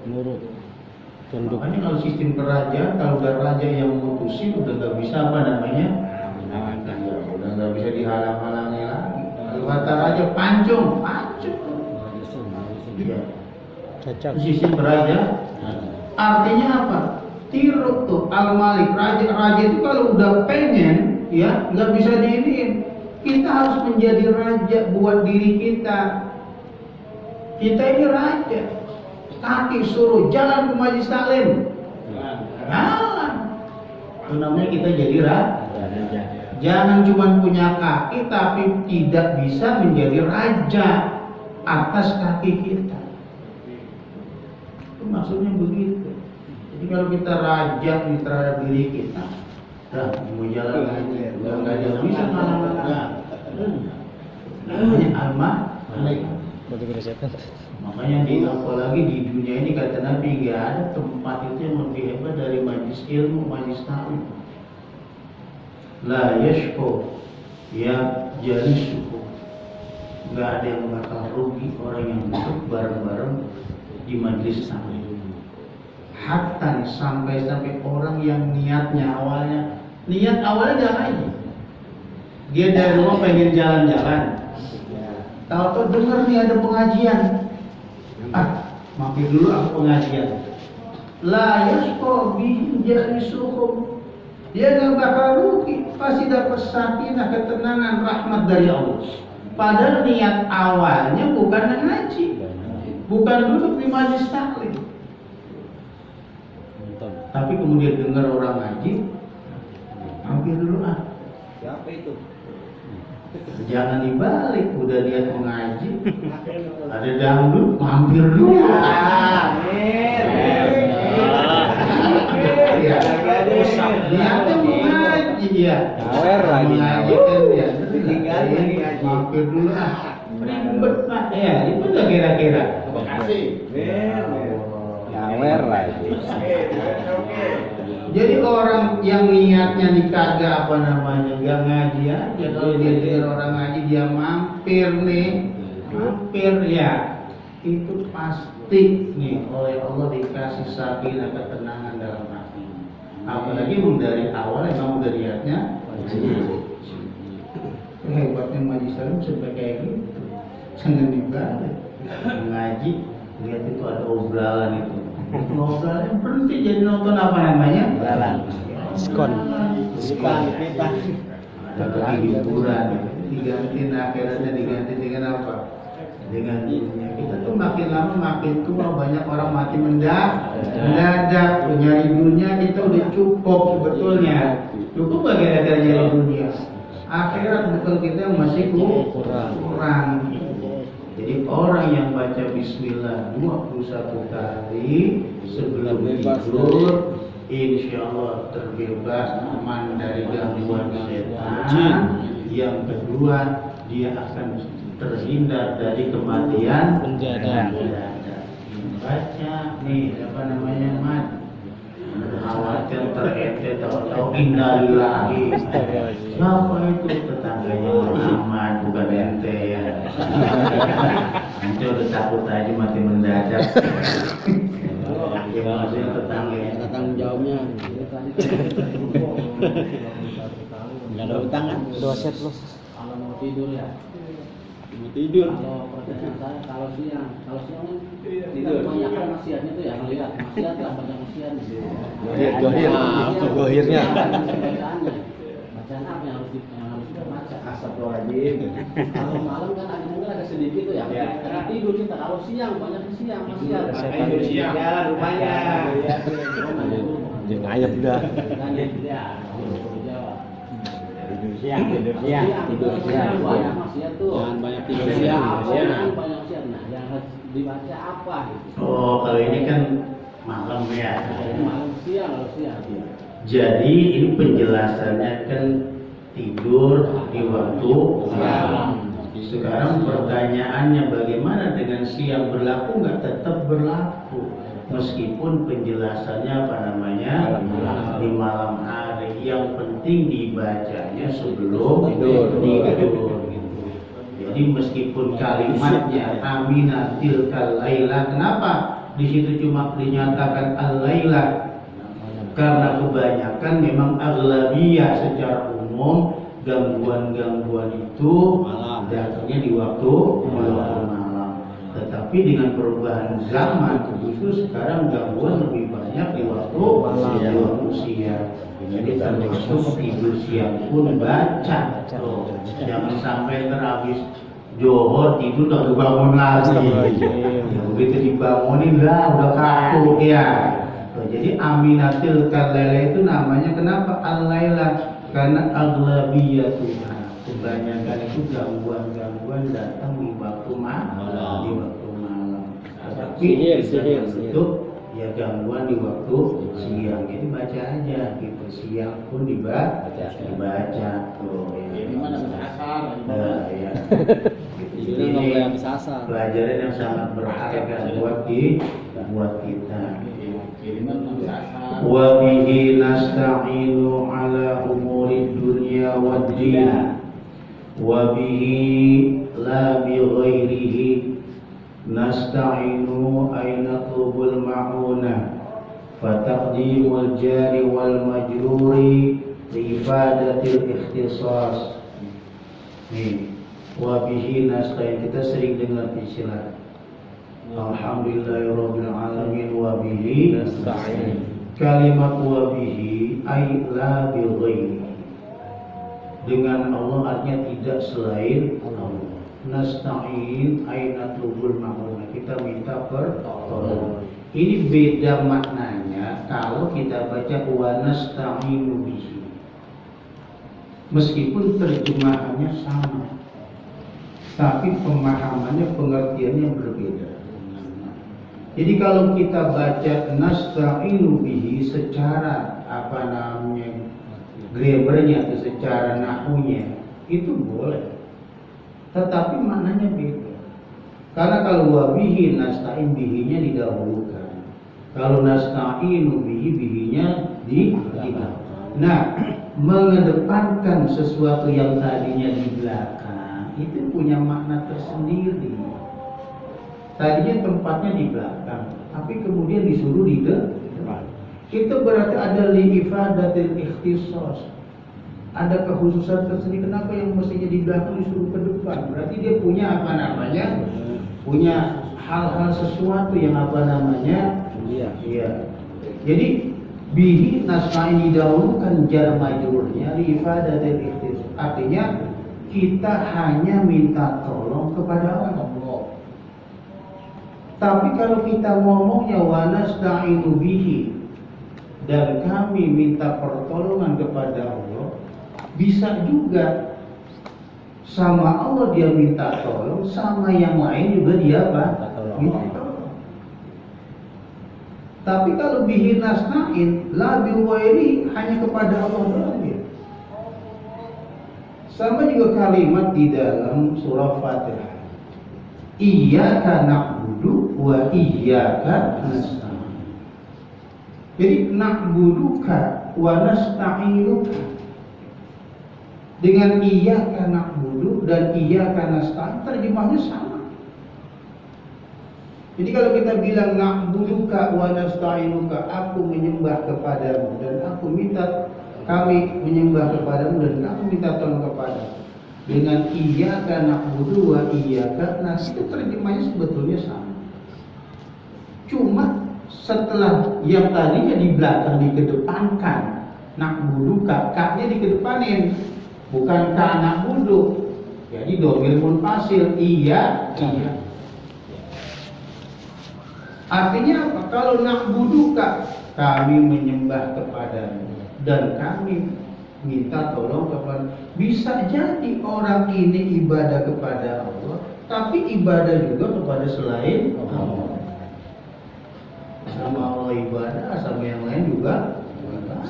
Tunduk. Makanya kalau sistem kerajaan, kalau udah raja yang memutusin, udah gak bisa apa namanya? Udah gak bisa dihalang-halangi lagi. Kalau kata raja pancung. Iya. Cacak. Sistem kerajaan. Artinya apa? Tiru tuh Al-Malik, raja itu kalau udah pengen, ya nggak bisa diiniin. Kita harus menjadi raja buat diri kita. Kita ini raja. Kaki suruh jalan ke Majelis Taklim, jalan. Itu namanya kita jadi raja. Jangan cuma punya kaki tapi tidak bisa menjadi raja atas kaki kita. Itu maksudnya begitu. Jadi kalau kita raja nih terhadap diri kita, dah mau jalan aja, nggak ada bisa mana-mana. Namanya Al-Malik. Foto setan. Makanya apalagi di dunia ini kata Nabi nggak ada tempat itu yang lebih hebat dari majlis ilmu, majlis ta'lim. La yashko ya jalisuhu. Nggak ada yang bakal rugi orang yang duduk bareng-bareng di majlis ta'lim. Hatta sampai orang yang niatnya awalnya nggak ngaji. Dia dari rumah pengen jalan-jalan. Tahu-tahu dengar nih ada pengajian. Mampir dulu aku pengajian. La yashqa bihi jalisuhum. Dia nggak bakal rugi, pasti dapat sakinah, ketenangan, rahmat dari Allah. Padahal niat awalnya bukan ngaji, bukan duduk di majlis taklim. Tapi kemudian dengar orang ngaji, mampir dulu Siapa itu? Jangan dibalik, udah niat mengaji, ada dangdut, mampir dulu. Ya, niatnya mengaji ya. Awer lagi. Mengaji kan ya, mampir dulu ribet ya, itu udah kira-kira. Terima kasih. Awer lagi. Jadi orang yang niatnya dikagak nggak ngaji aja, kalau dia dengar orang ngaji dia mampir ya, itu pasti nih oleh Allah dikasih sakinah, ketenangan dalam hati. Apalagi dari awal emang udah niatnya hebatnya majlis salim sampai kayak gitu. Jangan dibalik ngaji, lihat itu ada obrolan itu. Obrolan yang berhenti jadi nonton apa namanya? Obrolan. Diskon. Ada hiburan, diganti akhirnya diganti dengan apa? Dengan dunia. Kita tuh makin lama makin tua, banyak orang mati mendadak. Nyari dunia kita udah cukup sebetulnya. Cukup gara-gara nyari dunia. Akhirat bukan kita yang masih kurang. Jadi orang yang baca bismillah 21 kali sebelum tidur, insya Allah terbebas, aman dari gangguan setan. Yang kedua, dia akan terhindar dari kematian mendadak. Baca nih apa namanya mat, khawatir terente tahu-tahu innalillahi. Siapa itu? Tetangganya Muhammad, bukan ente ya. Ente udah takut aja mati mendadak. Maksudnya tetangganya. Tanggung jawabnya. Nggak ada utang kan? Udah set loh. Kalau mau tidur ya. Mau tidur. Kalau pertanyaan saya kalau siang kan tidur. Kebanyakan maksiatnya itu ya ngelihat maksiat lah, banyak maksiat. Gohir. Gohirnya. Bacaannya. Bacaan apa yang harus dibaca? Astagfirullahaladzim. Kalau malam kan mungkin ada sedikit tuh ya. Karena tidur kita. Kalau siang banyak siang maksiat. Tidur siang. Ya rupanya. Dia ngayap dah. Dan ya. Tidur siang. Banyak maksiat tuh. Jangan banyak tidur siang. Banyak maksiat. Nah, yang harus dibaca apa gitu. Oh, kalau ini kan malam ya. Malam siang kalau siang. Jadi ini penjelasannya kan tidur di waktu malam. Sekarang pertanyaannya bagaimana dengan siang, berlaku nggak? Tetap berlaku. Meskipun penjelasannya apa namanya di malam hari, yang penting dibacanya sebelum tidur gitu. Jadi meskipun kalimatnya aminatil kalaila, kenapa di situ cuma dinyatakan al-laila? Karena kebanyakan memang aghlabiyah secara umum gangguan-gangguan itu datangnya di waktu malam. Tetapi dengan perubahan zaman justru sekarang gangguan lebih banyak di waktu siang. Jadi termasuk tidur siang pun baca. Jangan sampai terhabis johor tidur tak dibangun lagi. Ya, begitu dibangunin lah udah kaku ya. Jadi aminatil kalaila itu namanya kenapa al-laila? Karena aghlabiyatuha, kebanyakan itu gangguan-gangguan datang di waktu malam. Tapi sihir itu ya gangguan di waktu siang. Jadi baca aja gitu, siang pun dibaca tuh. Ya. Gimana baca asar? Ya. Gitu. Jadi nggak boleh habis asal. pelajaran yang sangat berharga buat kita. Kiriman habis asal. Wa bihi nasta'inu ala umuri dunya wad din. Wa bihi la bi ghairihi nasta'inu ay natlubul ma'una. Fataqdimul jari wal majruri li ifadatil ikhtisas. Nih, wabihi nasta'in, kita sering dengar istilah alhamdulillahirabbil alamin wabihi nasta'in. Kalimat wabihi ay la bi ghairi, dengan Allah artinya tidak selain Allah. Nasta'in ay natlubul ma'una, kita minta pertolongan. Ini beda maknanya kalau kita baca wa nasta'inu bihi, meskipun terjemahannya sama, tapi pemahamannya, pengertiannya berbeda. Jadi kalau kita baca nasta'inu bihi secara grammar-nya atau secara nahunya itu boleh, tetapi maknanya beda. Karena kalau wabihi nasta'in, bihinya didahulukan. Kalau nasta'inu bihi, bihinya di belakang. Nah, mengedepankan sesuatu yang tadinya di belakang itu punya makna tersendiri. Tadinya tempatnya di belakang, tapi kemudian disuruh di depan. Itu berarti ada li'ifadatil ikhtisas, ada kekhususan tersendiri. Kenapa yang mestinya di belakang disuruh ke depan? Berarti dia punya punya hal-hal sesuatu yang iya. Jadi bihi nasta'in didahulukan jar majrurnya li ifadatil ikhtisas, artinya kita hanya minta tolong kepada Allah. Tapi kalau kita ngomongnya wa nasta'inu bihi, dan kami minta pertolongan kepada Allah, bisa juga sama Allah dia minta tolong, sama yang lain juga dia minta tolong. Tapi kalau bihi nasta'in la bi ghairi, hanya kepada Allah doang dia. Sama juga kalimat di dalam surah Fatihah, iyyaka na'budu wa iyyaka nasta'in. Jadi na'buduka wa nasta'inuka, dengan iyyaka na'budu dan iyyaka nasta'in terjemahnya sama. Jadi kalau kita bilang na'buduka wa nasta'inuka, aku menyembah kepadamu dan kami menyembah kepadamu dan kamu minta tolong kepadamu, dengan iyyaka na'budu wa iyyaka nasta'in, itu terjemahnya sebetulnya sama. Cuma setelah yang tadinya di belakang dikedepankan, na'buduka, ka-nya dikedepanin, bukan ka na'budu. Jadi dhamir munfasil, iya. Artinya apa? Kalau na'buduka, kami menyembah kepadamu dan kami minta tolong kepada. Bisa jadi orang ini ibadah kepada Allah, tapi ibadah juga kepada selain Allah. Sama Allah ibadah, sama yang lain juga ibadah.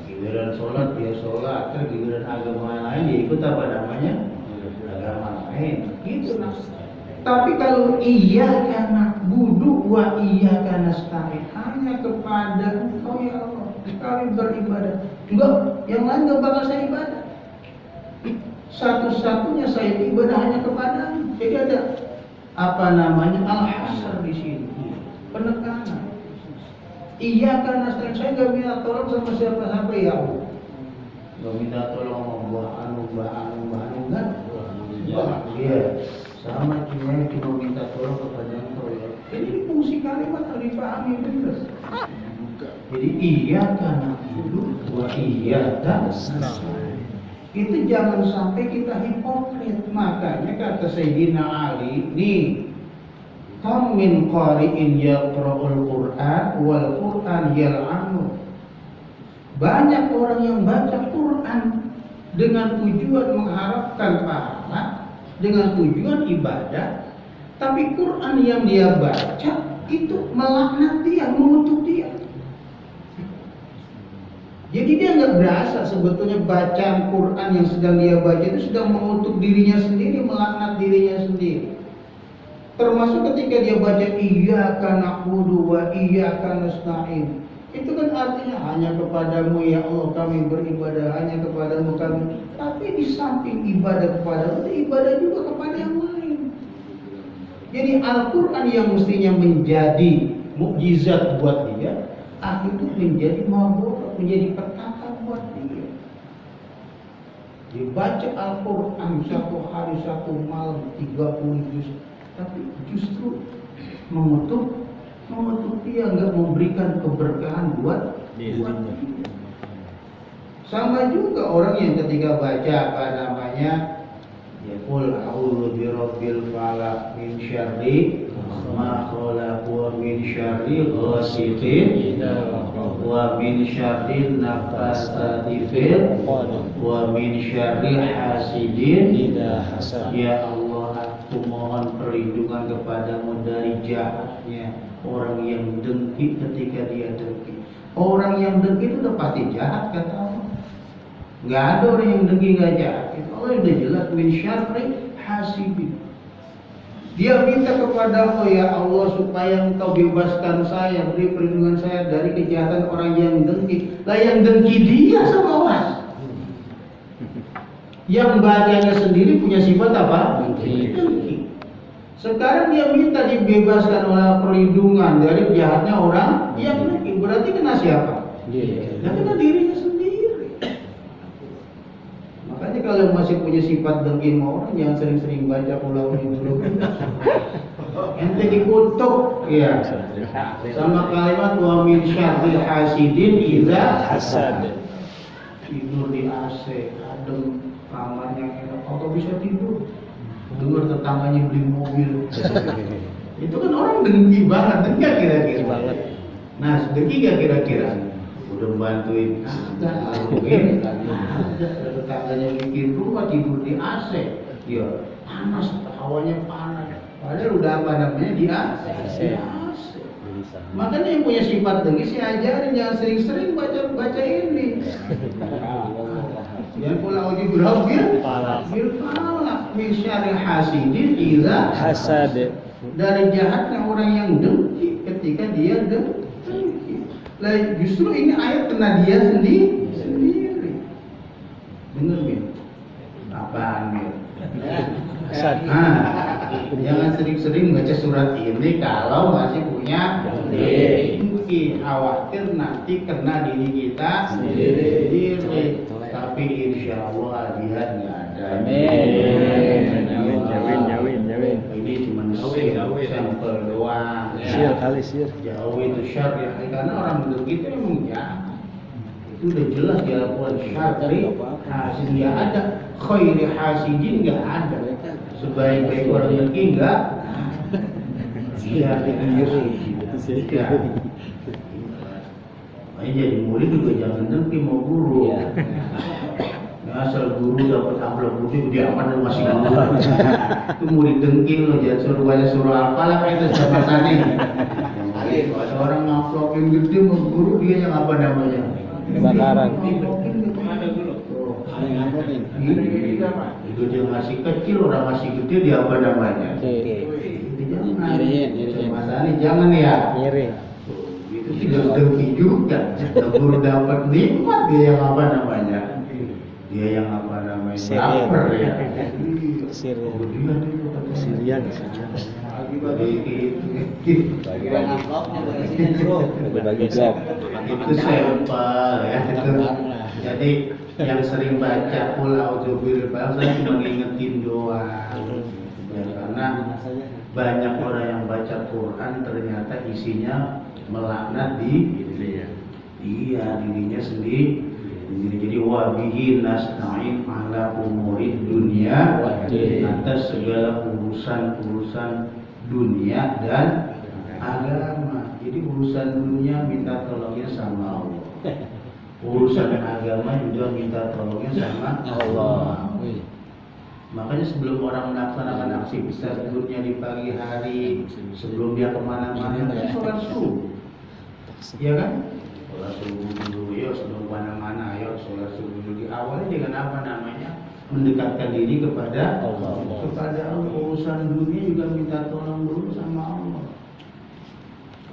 Giliran sholat dia sholat, giliran agama yang lain dia ikut apa namanya? Agama lain. Gitu nah. Tapi kalau iyyaka na'budu wa iyyaka nasta'in, hanya kepada Engkau ya Allah kami beribadah. Juga yang lain gak bakal saya ibadah. Satu-satunya saya ibadah hanya kepada-Mu. Jadi ada al-hasr di sini, penekanan. Iyyaka nasta'in, saya gak minta tolong sama siapa-siapa ya Allah. Gak minta tolong sama Mbah Anu kan? Iya. Sama cuma minta tolong kepada Engkau ya. Jadi fungsi kalimat harus dipahami benar. Jadi iyyaka na'budu wa iyyaka nasta'in. Itu jangan sampai kita hipokrit. Makanya kata Sayyidina Ali, nih, kam min qari'in yaqra'ul Qur'an wal Qur'an yal'anu. Banyak orang yang baca Quran dengan tujuan mengharapkan pahala, dengan tujuan ibadah, tapi Quran yang dia baca itu melaknat dia, mengutuk dia. Jadi dia nggak berasa sebetulnya bacaan Quran yang sedang dia baca itu sedang mengutuk dirinya sendiri, melaknat dirinya sendiri. Termasuk ketika dia baca iyyaka na'budu wa iyyaka nasta'in. Itu kan artinya hanya kepadamu ya Allah kami beribadah, hanya kepadamu kami. Tapi di samping ibadah kepadamu, ibadah juga kepada yang lain. Jadi Al-Quran yang mestinya menjadi mukjizat buat dia, akhirnya menjadi mabuk, menjadi petaka buat dia. Dibaca Al-Quran satu hari satu malam 30 juz, tapi justru mengutuk dia, nggak memberikan keberkahan buat dia. Sama juga orang yang ketika baca apa namanya, ya qul a'udzu birabbil falaq min syarri ma khalaq wa min syarri ghasiqin wa min syarri nafatsati fil wa min syarri hasidin idza hasad. Ya Allah, aku mohon perlindungan kepadamu dari jahatnya orang yang dengki ketika dia dengki. Orang yang dengki itu udah pasti jahat, kata Allah. Nggak ada orang yang dengki nggak jahat. Itu Allah udah jelas, min syarri hasidin. Dia minta kepada Allah, ya Allah supaya Engkau bebaskan saya, beri perlindungan saya dari kejahatan orang yang dengki. Lah yang dengki dia sama Allah. Yang bacanya sendiri punya sifat apa? Dengki. Sekarang dia minta dibebaskan oleh perlindungan dari jahatnya orang yang dengki. Berarti kena siapa? Dia. Kena dirinya sendiri. Makanya kalau masih punya sifat dengki sama orang, jangan sering-sering baca pulau ini dulu. Ente dikutuk, ya. Sama kalimat wa min syarril hasidin idza hasad. Tidur di AC, adem, kamarnya enak, atau bisa tidur. Dengar tetangganya beli mobil. Itu kan orang dengki banget, dengki gak kira-kira? Banget. Nah, dengki gak kira-kira? Udah bantuin, ada tetangganya bikin rumah tidur di AC. Ya, panas, hawanya panas. Padahal udah apa namanya di AC. Makanya yang punya sifat dengki saya ajarin jangan sering-sering baca ini. Jangan pula uji berhabir min syarri hasidin idza hasad. Dari jahatnya orang yang dengki ketika dia dengki. Lah justru ini ayat kena dia sendiri. Bener Mir? Apaan Mir? Jangan sering-sering baca surat ini kalau masih punya dengki, khawatir nanti kena diri kita sendiri. Tapi insya Allah lihat nggak ada. Amin. Ini cuma sampel doang. Jauh itu syar ya, karena orang dengki itu memang jahat. Itu udah jelas di Al-Quran. Syarri hasid nggak ada, khairi hasidin nggak ada. Sebaik-baik orang dengki nggak. Iya, iya. Jadi murid juga jangan dengki mau guru. Asal guru dapat amplop putih dia aman dan masih guru. Itu murid dengki loh, jangan suruh baca surah apalah kayak itu sama tadi. Ada orang ngamplopin gede mau guru dia yang apa namanya? Kebakaran. Ada dulu. Itu dia masih kecil, orang masih gede dia apa namanya? Jangan. Masalahnya jangan ya. Itu tidak dengki juga. Guru dapat nikmat dia yang apa namanya? Dia yang apa namanya? Lapar ya. Sirian. Bagi blog. Itu sampel ya. Jadi yang sering baca qul a'udzu birabbil saya cuma ngingetin doang. Ya, karena banyak orang yang baca Quran ternyata isinya melaknat dirinya sendiri. Jadi wabihi nasta'in ala umurid dunia atas segala urusan dunia dan agama. Jadi urusan dunia minta tolongnya sama Allah. Urusan agama juga minta tolongnya sama Allah. Makanya sebelum orang melaksanakan aktivitas dunia di pagi hari, sebelum dia kemana-mana, dia sholat subuh, ya kan? sholat subuh dulu, yuk sebelum mana-mana, yuk sholat subuh dulu. Diawali dengan apa namanya? Mendekatkan diri kepada Allah. kepada Allah. Urusan dunia juga minta tolong dulu sama Allah.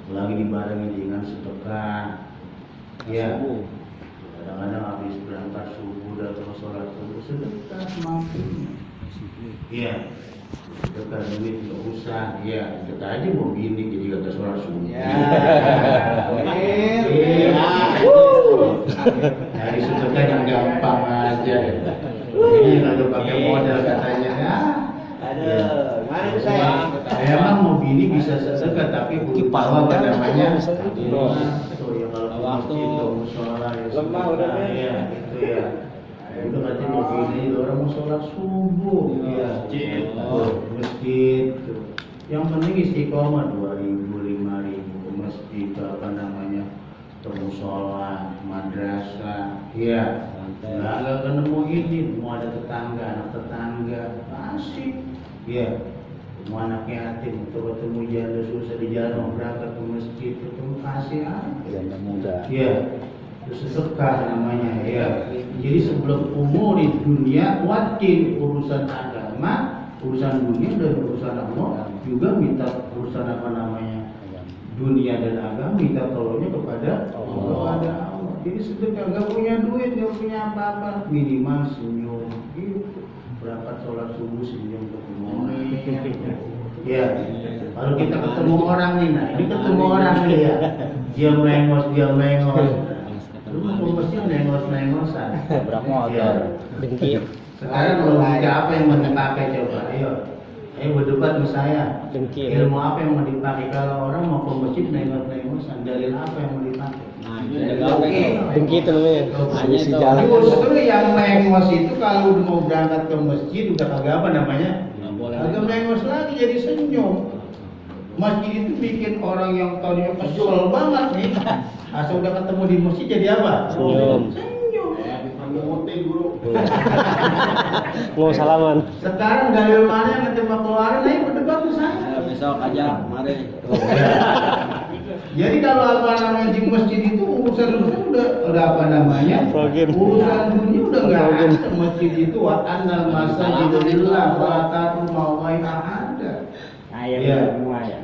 Apalagi dibarengi dengan sedekah. Ya. Kadang-kadang habis berangkat subuh atau sholat subuh sedekah semampunya. Iya. Sedekah duit nggak usah. Iya. Sedekah aja mau gini jadi kagak sholat subuh. Dari sedekah yang gampang aja. Ini kalau pakai modal katanya ya. Aduh, mana itu saya? Emang mau bini bisa sedekah tapi butuh apa namanya? So ya kalau waktu musola ya lemah udah ya itu ya. Udah nanti mau bini orang mau sholat subuh ya. Masjid. Yang penting istiqomah 2.000, 5.000 masjid apa namanya? Musola, madrasah, ya. Nggak nemu ini, mau ada tetangga, anak tetangga, asik, ya. Mau anak yatim, ketemu janda susah di jalan mau berangkat ke masjid, ketemu kasih aja. Janda muda. Ya, itu sedekah namanya, ya. Jadi sebelum umur di dunia, wajib urusan agama, urusan dunia dan urusan Allah juga minta urusan apa namanya? Dunia dan agama minta tolongnya kepada Allah. Jadi sedekah, nggak punya duit, nggak punya apa-apa, minimal senyum. Gitu. Berangkat sholat subuh senyum ketemu orang. Ya, kalau kita ketemu orang nih, nah ini ketemu orang nih ya, dia mengos. Lu mau mesti nengos-nengosan. Tabrak motor. Dengki. Sekarang logika apa yang mau dipakai coba? Ayo berdebat sama saya. Dengki. Ilmu apa yang mau dipakai kalau orang mau ke masjid nengos-nengosan? Dalil apa yang mau dipakai? Nah, ini oke. Dengki itu namanya. Solusi jalan. Justru yang mengos itu kalau udah mau berangkat ke masjid udah kagak apa namanya? Nggak boleh. Kagak mengos lagi jadi senyum. Masjid itu bikin orang yang tadinya kesel banget nih. Asal udah ketemu di masjid jadi apa? Senyum. Senyum. Promoting bro. Mau salaman. Sekarang dalil mana yang ketemu keluarin? Ayo berdebat tuh saya. Ayo, besok aja, mari. Jadi kalau apa namanya di masjid itu urusan udah apa namanya? Frogin. Urusan dunia udah nggak ada. Masjid itu wa annal masajidillah wa ta'atu mawai ada. Ya.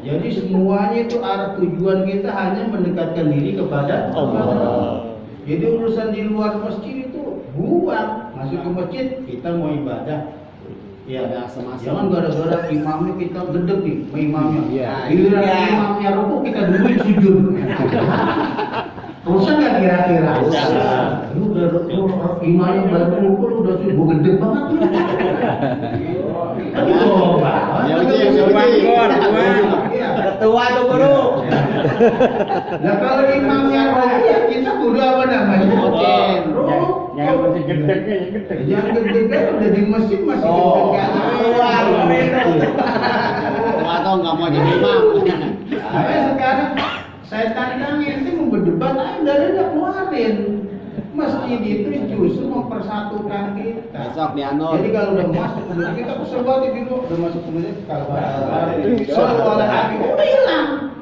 Jadi semuanya itu arah tujuan kita hanya mendekatkan diri kepada Allah. Jadi urusan di luar masjid itu buang. Masuk ke masjid kita mau ibadah. Ya, jangan gara-gara imamnya kita gedek nih, sama imamnya. Giliran imamnya rukuk kita duluin sujud. Rusak nggak kira-kira? Lu udah imamnya baru rukuk udah sujud, gua gedek banget. Ketua tuh guru. Nah kalau imamnya rukuk ya kita kudu apa namanya? Jangan masih gedeknya, yang gedek. Jangan gedek udah di masjid masih gedek. Atau nggak mau jadi imam. Tapi sekarang saya tantangin itu mau berdebat, ayo dari udah keluarin. Masjid itu justru mempersatukan kita. Besok di Anur. Jadi kalau udah masuk ke masjid kita kesel banget gitu, udah masuk ke masjid kalau oleh hati udah hilang.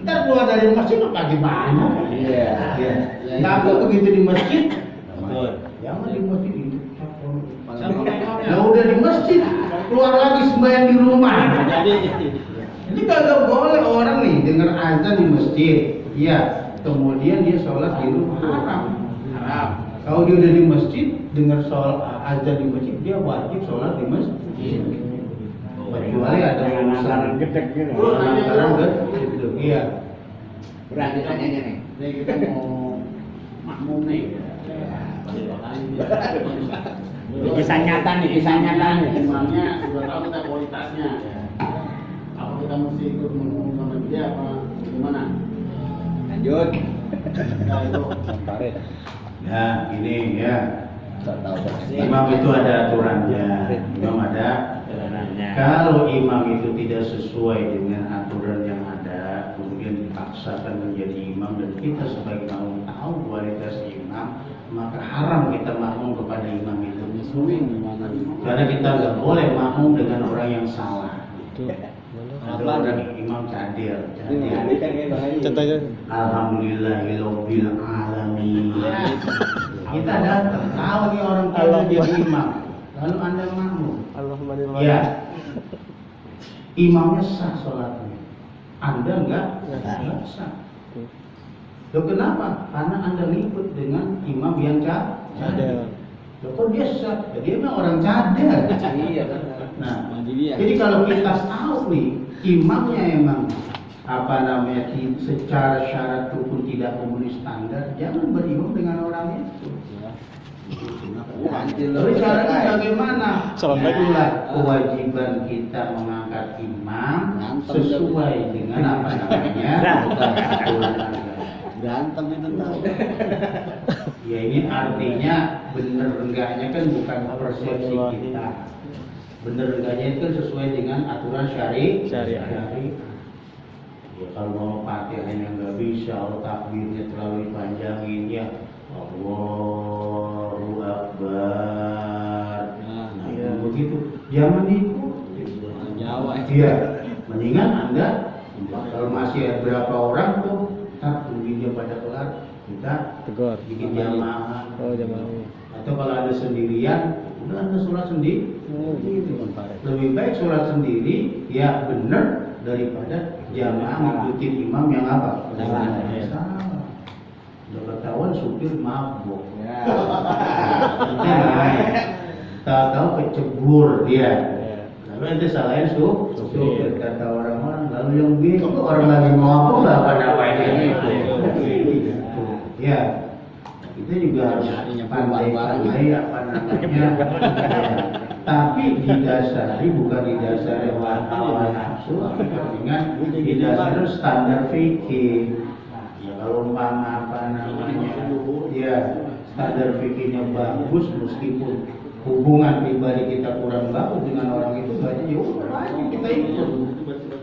Ntar keluar dari masjid apa gimana? Iya. Takut begitu di masjid. Jangan di masjid itu. Nah udah di masjid, keluar lagi sembahyang di rumah. Jadi kagak boleh orang nih dengar azan di masjid, iya, kemudian dia sholat di rumah, haram. Kalau dia udah di masjid, dengar sholat azan di masjid, dia wajib sholat di masjid. Kecuali ada urusan gedek gitu. lantaran gitu, iya. Berani tanyanya nih. Ini kita mau makmum nih. Kisah nyata nih. Imamnya sudah tahu kita kualitasnya. Apa kita mesti ikut ngomong sama dia apa gimana? Lanjut. Nah itu. Ya, ini ya. Imam itu ada aturannya. Imam ada aturannya. Kalau imam itu tidak sesuai dengan aturan yang ada, kemudian dipaksakan menjadi imam dan kita sebagai makmum tahu kualitas imam, maka haram kita makmum kepada imam itu. Karena kita nggak boleh makmum dengan orang yang salah. Ada orang imam cadel. Contohnya. Alhamdulillahirabbil alamin. Kita datang tahu nih orang cadel jadi imam. Lalu Anda makmum. Allahumma Ya. Imamnya sah sholatnya. Anda enggak sah. Loh kenapa? Karena Anda ngikut dengan imam yang cadel. Loh kok dia sah? Dia memang orang cadel. Iya kan. Nah, jadi kalau kita tahu nih imamnya emang secara syarat rukun tidak memenuhi standar, jangan berimam dengan orang itu. Tapi caranya bagaimana? Itulah kewajiban kita mengangkat imam sesuai dengan aturan agama. Berantem itu tahu. Ya ini artinya benar enggaknya kan bukan persepsi kita. Benar enggaknya itu kan sesuai dengan aturan syariat. Ya kalau mau Fatihahnya nggak bisa, atau takbirnya terlalu dipanjangin ya Allahu Akbar. Nah begitu. Jangan diikuti. Jawa. Iya. Mendingan Anda kalau masih ada berapa orang tuh, tungguin dia pada kelar, kita Tegur. bikin jamaah. Oh, jamaah. Atau kalau ada sendirian, udah Anda sholat sendiri. Lebih baik sholat sendiri, ya benar daripada jamaah ngikutin imam yang apa? Salah. Udah ketahuan supir mabuk. Tahu-tahu kecebur dia. Lalu ente salahin supir, kata orang-orang. Lalu yang begitu orang lagi mabuk lah pada ini. Ya, kita juga harus pandai apa namanya. Tapi didasari bukan didasari hawa nafsu, dengan didasari standar fikih. Ya kalau umpama apa namanya, ya standar fikihnya bagus meskipun hubungan pribadi kita kurang bagus dengan orang itu, berarti ya udah kita ikut.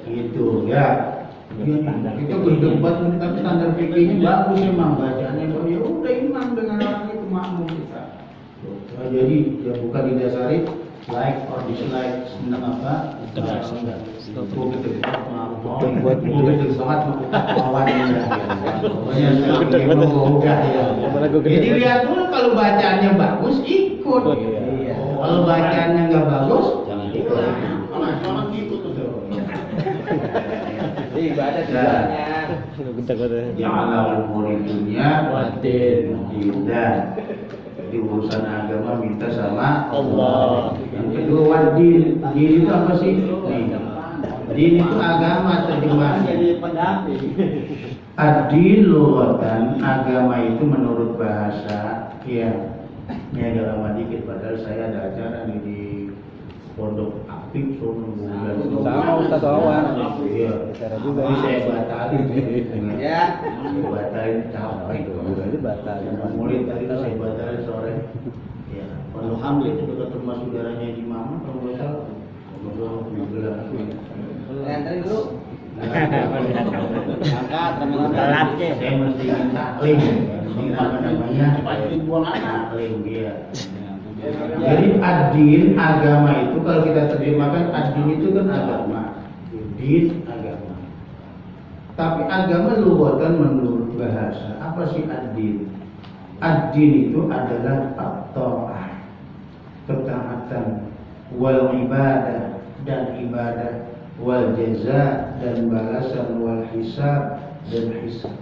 Gitu ya. Kita berdebat tapi standar fikihnya bagus memang, bacaannya ya udah imam dengan orang itu makmum kita. Nah, jadi ya bukan didasari like or dislike, senang apa? Jadi lihat dulu kalau bacaannya bagus ikut. Kalau bacaannya nggak bagus jangan ikut. Jangan ikut tuh. Ibadah tujuannya. Janganlah umur dunia batin tidak. Jadi urusan agama minta sama Allah. Yang kedua wadin. Din itu apa sih? Din itu agama terjemahannya. Ad-din lughatan, agama itu menurut bahasa. Ya. Ini agak lama dikit padahal saya ada acara nih di Pondok Apik bulan Sama Ustaz Wawan. Iya. Acara juga. Ini saya batalin. Ya. Saya batalin capek. Jadi batal. Mulai tadi itu saya batalin sore. Ya. Pondok Apik itu dekat rumah saudaranya di Mama kalau nggak salah. Ngobrol di belakang. Anterin dulu. Angkat, telat ke. Saya mesti taklim. Ini apa namanya? Taklim dia. Jadi ad-din, agama itu kalau kita terjemahkan ad-din itu kan agama. Din agama. Tapi agama lughatan menurut bahasa. Apa sih ad-din? Ad-din itu adalah at-ta'ah, ketaatan, wal ibadah dan ibadah, wal jaza dan balasan, wal hisab dan hisab.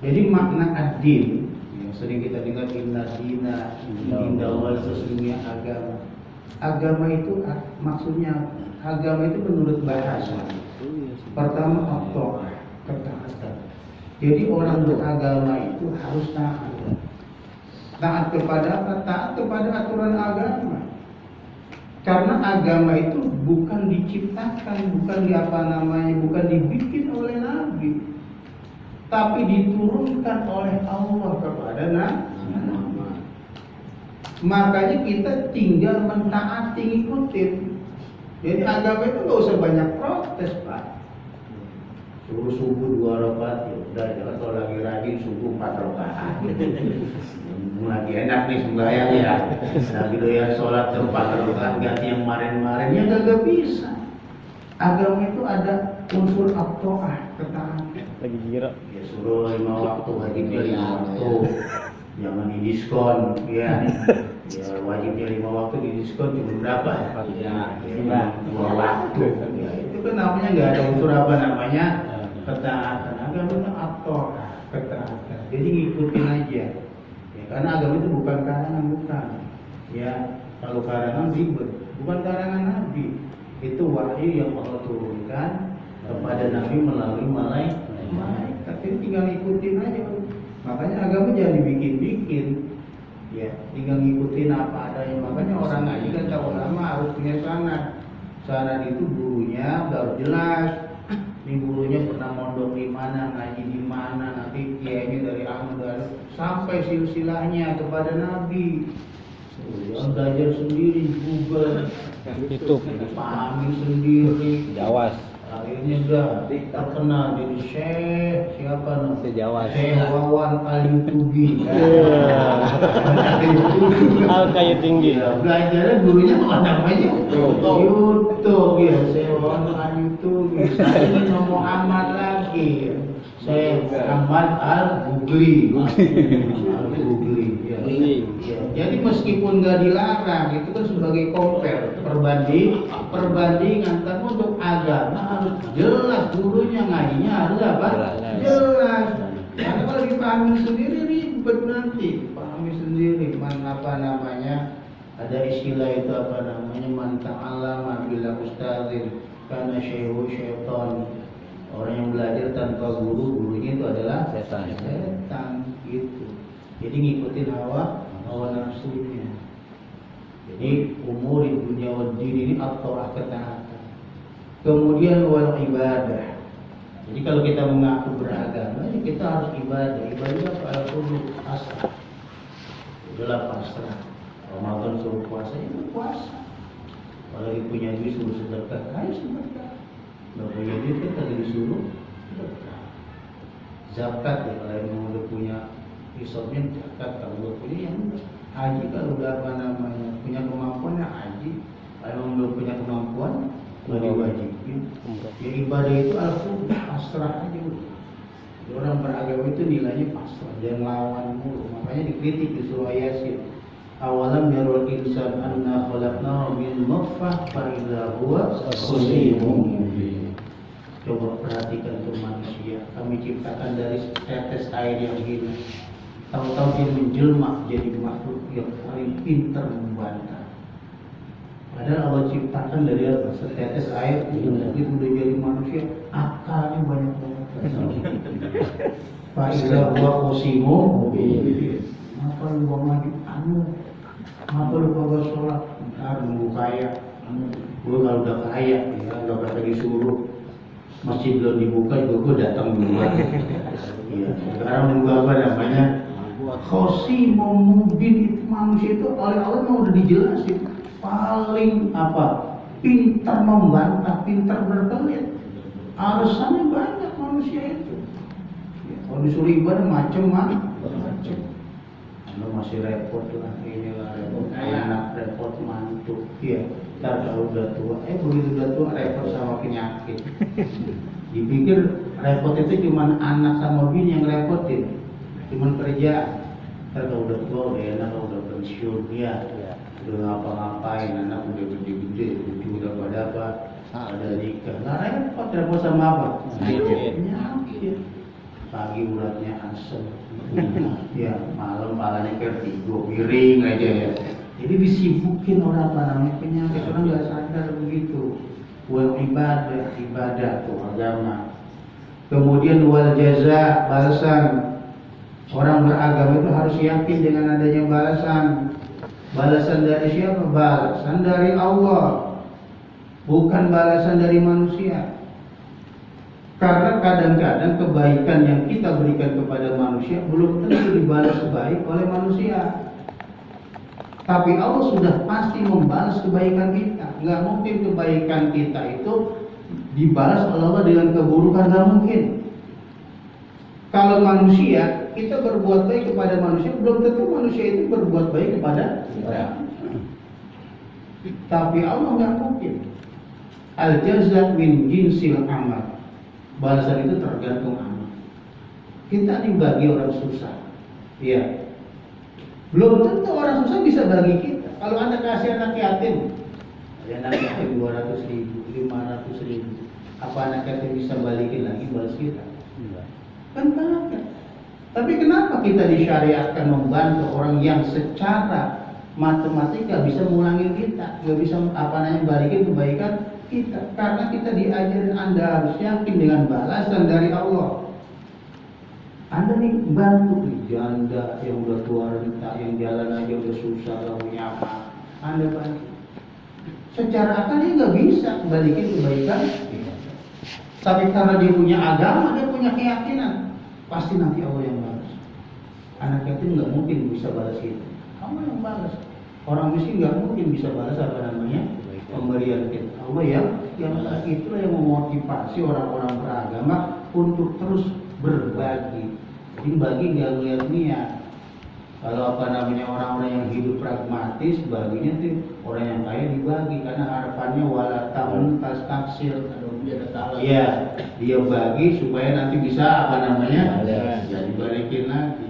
Jadi makna ad-din yang sering kita dengar inna dina indallah, sesungguhnya agama. Agama itu maksudnya agama itu menurut bahasa. Pertama at-ta'ah, ketaatan. Jadi orang beragama itu harus taat. Taat kepada apa? Taat kepada aturan agama. Karena agama itu bukan diciptakan, bukan bukan dibikin oleh Nabi, tapi diturunkan oleh Allah kepada Nabi. Makanya kita tinggal mentaati, ngikutin. Jadi agama itu nggak usah banyak protes, Pak. Suruh subuh 2 rakaat, ya udah, jangan kalau lagi rajin subuh 4 rakaat. Lagi enak nih sembahyang ya, lagi doyan sholat 4 rakaat ganti yang kemarin-kemarin, ya gak bisa. Agama itu ada unsur at-ta'ah, ketaatan. Lagi gila. Ya suruh 5 waktu, wajibnya 5 waktu. Jangan didiskon, ya. Ya wajibnya 5 waktu didiskon cuma berapa? Ya, 2 waktu. Ya, itu kan namanya nggak ada unsur apa namanya ketaatan. Agamanya at-ta'ah, ketaatan. Jadi ngikutin aja. Ya, karena agama itu bukan karangan, bukan. Ya, kalau karangan ribet, bukan karangan Nabi. Itu wahyu yang Allah turunkan kepada Nabi melalui malaikat. Jadi tinggal ikutin aja. Makanya agama jangan dibikin-bikin. Ya, tinggal ngikutin apa adanya. Makanya orang ngaji kan kalau lama harus punya sanad. Sanad itu gurunya harus jelas. Ini gurunya pernah mondok di mana, ngaji di mana, nanti kiainya dari Ahmad dari sampai silsilahnya kepada Nabi. Jangan belajar sendiri, Google, YouTube, pahami sendiri. Jawas. Akhirnya udah terkenal jadi Syekh siapa namanya? Sejawas. Syekh Wawan Al-Yutubi. Al kayu tinggi. Belajarnya gurunya apa namanya? YouTube ya, Syekh Wawan Al-Yutubi. Saya ini Muhammad lagi. Syekh Muhammad Al-Gugli. Al-Gugli. Ya. Jadi meskipun nggak dilarang, itu kan sebagai compare, perbandingan. Tapi untuk agama harus jelas, gurunya ngajinya harus apa? Jelas. Karena kalau dipahami sendiri ribet nanti. Pahami sendiri, apa namanya? Ada istilah itu apa namanya? Man ta'allama bila ustadzin kana syaihu syaitan. Orang yang belajar tanpa guru, gurunya itu adalah setan gitu. Jadi ngikutin hawa nafsunya. Jadi umur dunia wad din ini at-ta'ah, ketaatan. Kemudian wal ibadah. Jadi kalau kita mengaku beragama, ya kita harus ibadah. Ibadah apa? Al-qulub, pasrah. Udahlah pasrah. Ramadan suruh puasa, ya puasa. Kalau punya duit suruh sedekah, ayo sedekah. Nggak punya duit kan tadi disuruh sedekah. Zakat ya, kalau memang udah punya hisabnya zakat, kalau udah punya yang haji, kalau udah apa namanya punya kemampuan ya haji. Kalau belum punya kemampuan nggak diwajibin. Ya ibadah itu al-qulub, pasrah aja. Orang beragama itu nilainya pasrah, jangan lawan mulu. Makanya dikritik di surah Yasin. Awalam yarul insan anna khalaqnahu min nutfah fa idza huwa khasimun mubin. Coba perhatikan tuh manusia, kami ciptakan dari tetes air yang hina. Tahu-tahu dia menjelma jadi makhluk yang paling pintar membantah. Padahal Allah ciptakan dari setetes air itu udah jadi manusia, akalnya banyak banget. Fa idza huwa khasimun mubin. Apa lu mau lagi apa lu kagak sholat? Ntar nunggu kaya. Gue kalau udah kaya, ya nggak bakal disuruh. Masjid belum dibuka juga gue datang duluan. Iya, sekarang nunggu apa namanya? Khasimun mubin. Itu manusia itu oleh Allah memang udah dijelasin. Paling apa? Pintar membantah, pintar berkelit. Alasannya banyak manusia itu. Ya, kalau disuruh ibadah macam-macam. Lo masih repot lah, inilah repot anak, repot mantu. Iya, ntar kalau udah tua, begitu udah tua repot sama penyakit. Dipikir repot itu cuma anak sama bini yang repotin, cuma kerja. Ntar kalau udah tua udah enak, kalau udah pensiun, ya udah ngapa-ngapain, anak udah gede-gede, cucu udah pada apa, ada nikah. Nah repot sama apa? Penyakit. Pagi uratnya asem, ya malam palanya vertigo, miring aja ya. Jadi disibukin orang apa namanya penyakit, orang nggak sadar begitu. Wal ibadah tuh agama. Kemudian wal jaza, balasan. Orang beragama itu harus yakin dengan adanya balasan. Balasan dari siapa? Balasan dari Allah, bukan balasan dari manusia. Karena kadang-kadang kebaikan yang kita berikan kepada manusia belum tentu dibalas baik oleh manusia. Tapi Allah sudah pasti membalas kebaikan kita. Nggak mungkin kebaikan kita itu dibalas oleh Allah dengan keburukan, nggak mungkin. Kalau manusia, kita berbuat baik kepada manusia, belum tentu manusia itu berbuat baik kepada kita. Tapi Allah nggak mungkin. Al-jazaa min jinsil amal. Balasan itu tergantung amal. Kita dibagi orang susah, iya. Belum tentu orang susah bisa bagi kita. Kalau Anda kasih anak yatim, ada anak yatim 200.000, 500.000, apa anak yatim bisa balikin lagi balas kita? Kan banyak. Tapi kenapa kita disyariatkan membantu orang yang secara matematika bisa ngulangin kita, nggak bisa balikin kebaikan kita? Karena kita diajarin Anda harus yakin dengan balasan dari Allah. Anda nih bantu nih janda yang udah tua renta, yang jalan aja udah susah, nggak punya apa, Anda bantu. Secara akal dia nggak bisa balikin kebaikan. Tapi karena dia punya agama, dia punya keyakinan, pasti nanti Allah yang balas. Anak yatim nggak mungkin bisa balas itu, Allah yang balas. Orang miskin nggak mungkin bisa balas pemberian kita. Allah yang itulah yang memotivasi orang-orang beragama untuk terus berbagi. Jadi bagi nggak ngeliat niat. Kalau orang-orang yang hidup pragmatis, baginya tuh orang yang kaya dibagi karena harapannya wala tamun tas taksir. Iya, dia bagi supaya nanti bisa jadi balikin lagi.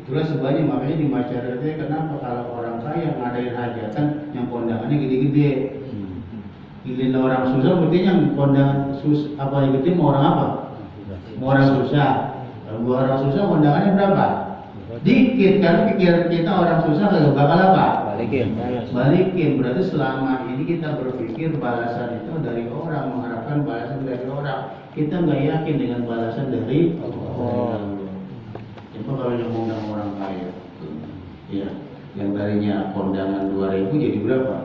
Itulah sebabnya makanya di masyarakat kenapa kalau orang kaya ngadain hajatan yang kondangannya gede-gede. Giliran orang susah berarti yang kondangan yang gede mau orang apa? Mau orang susah. Kalau orang susah kondangannya berapa? Dikit, karena pikiran kita orang susah gak bakal apa? Balikin. Berarti selama ini kita berpikir balasan itu dari orang, mengharapkan balasan dari orang. Kita nggak yakin dengan balasan dari Allah. Coba kalau yang mengundang orang kaya, ya, yang tadinya kondangan 2.000 jadi berapa?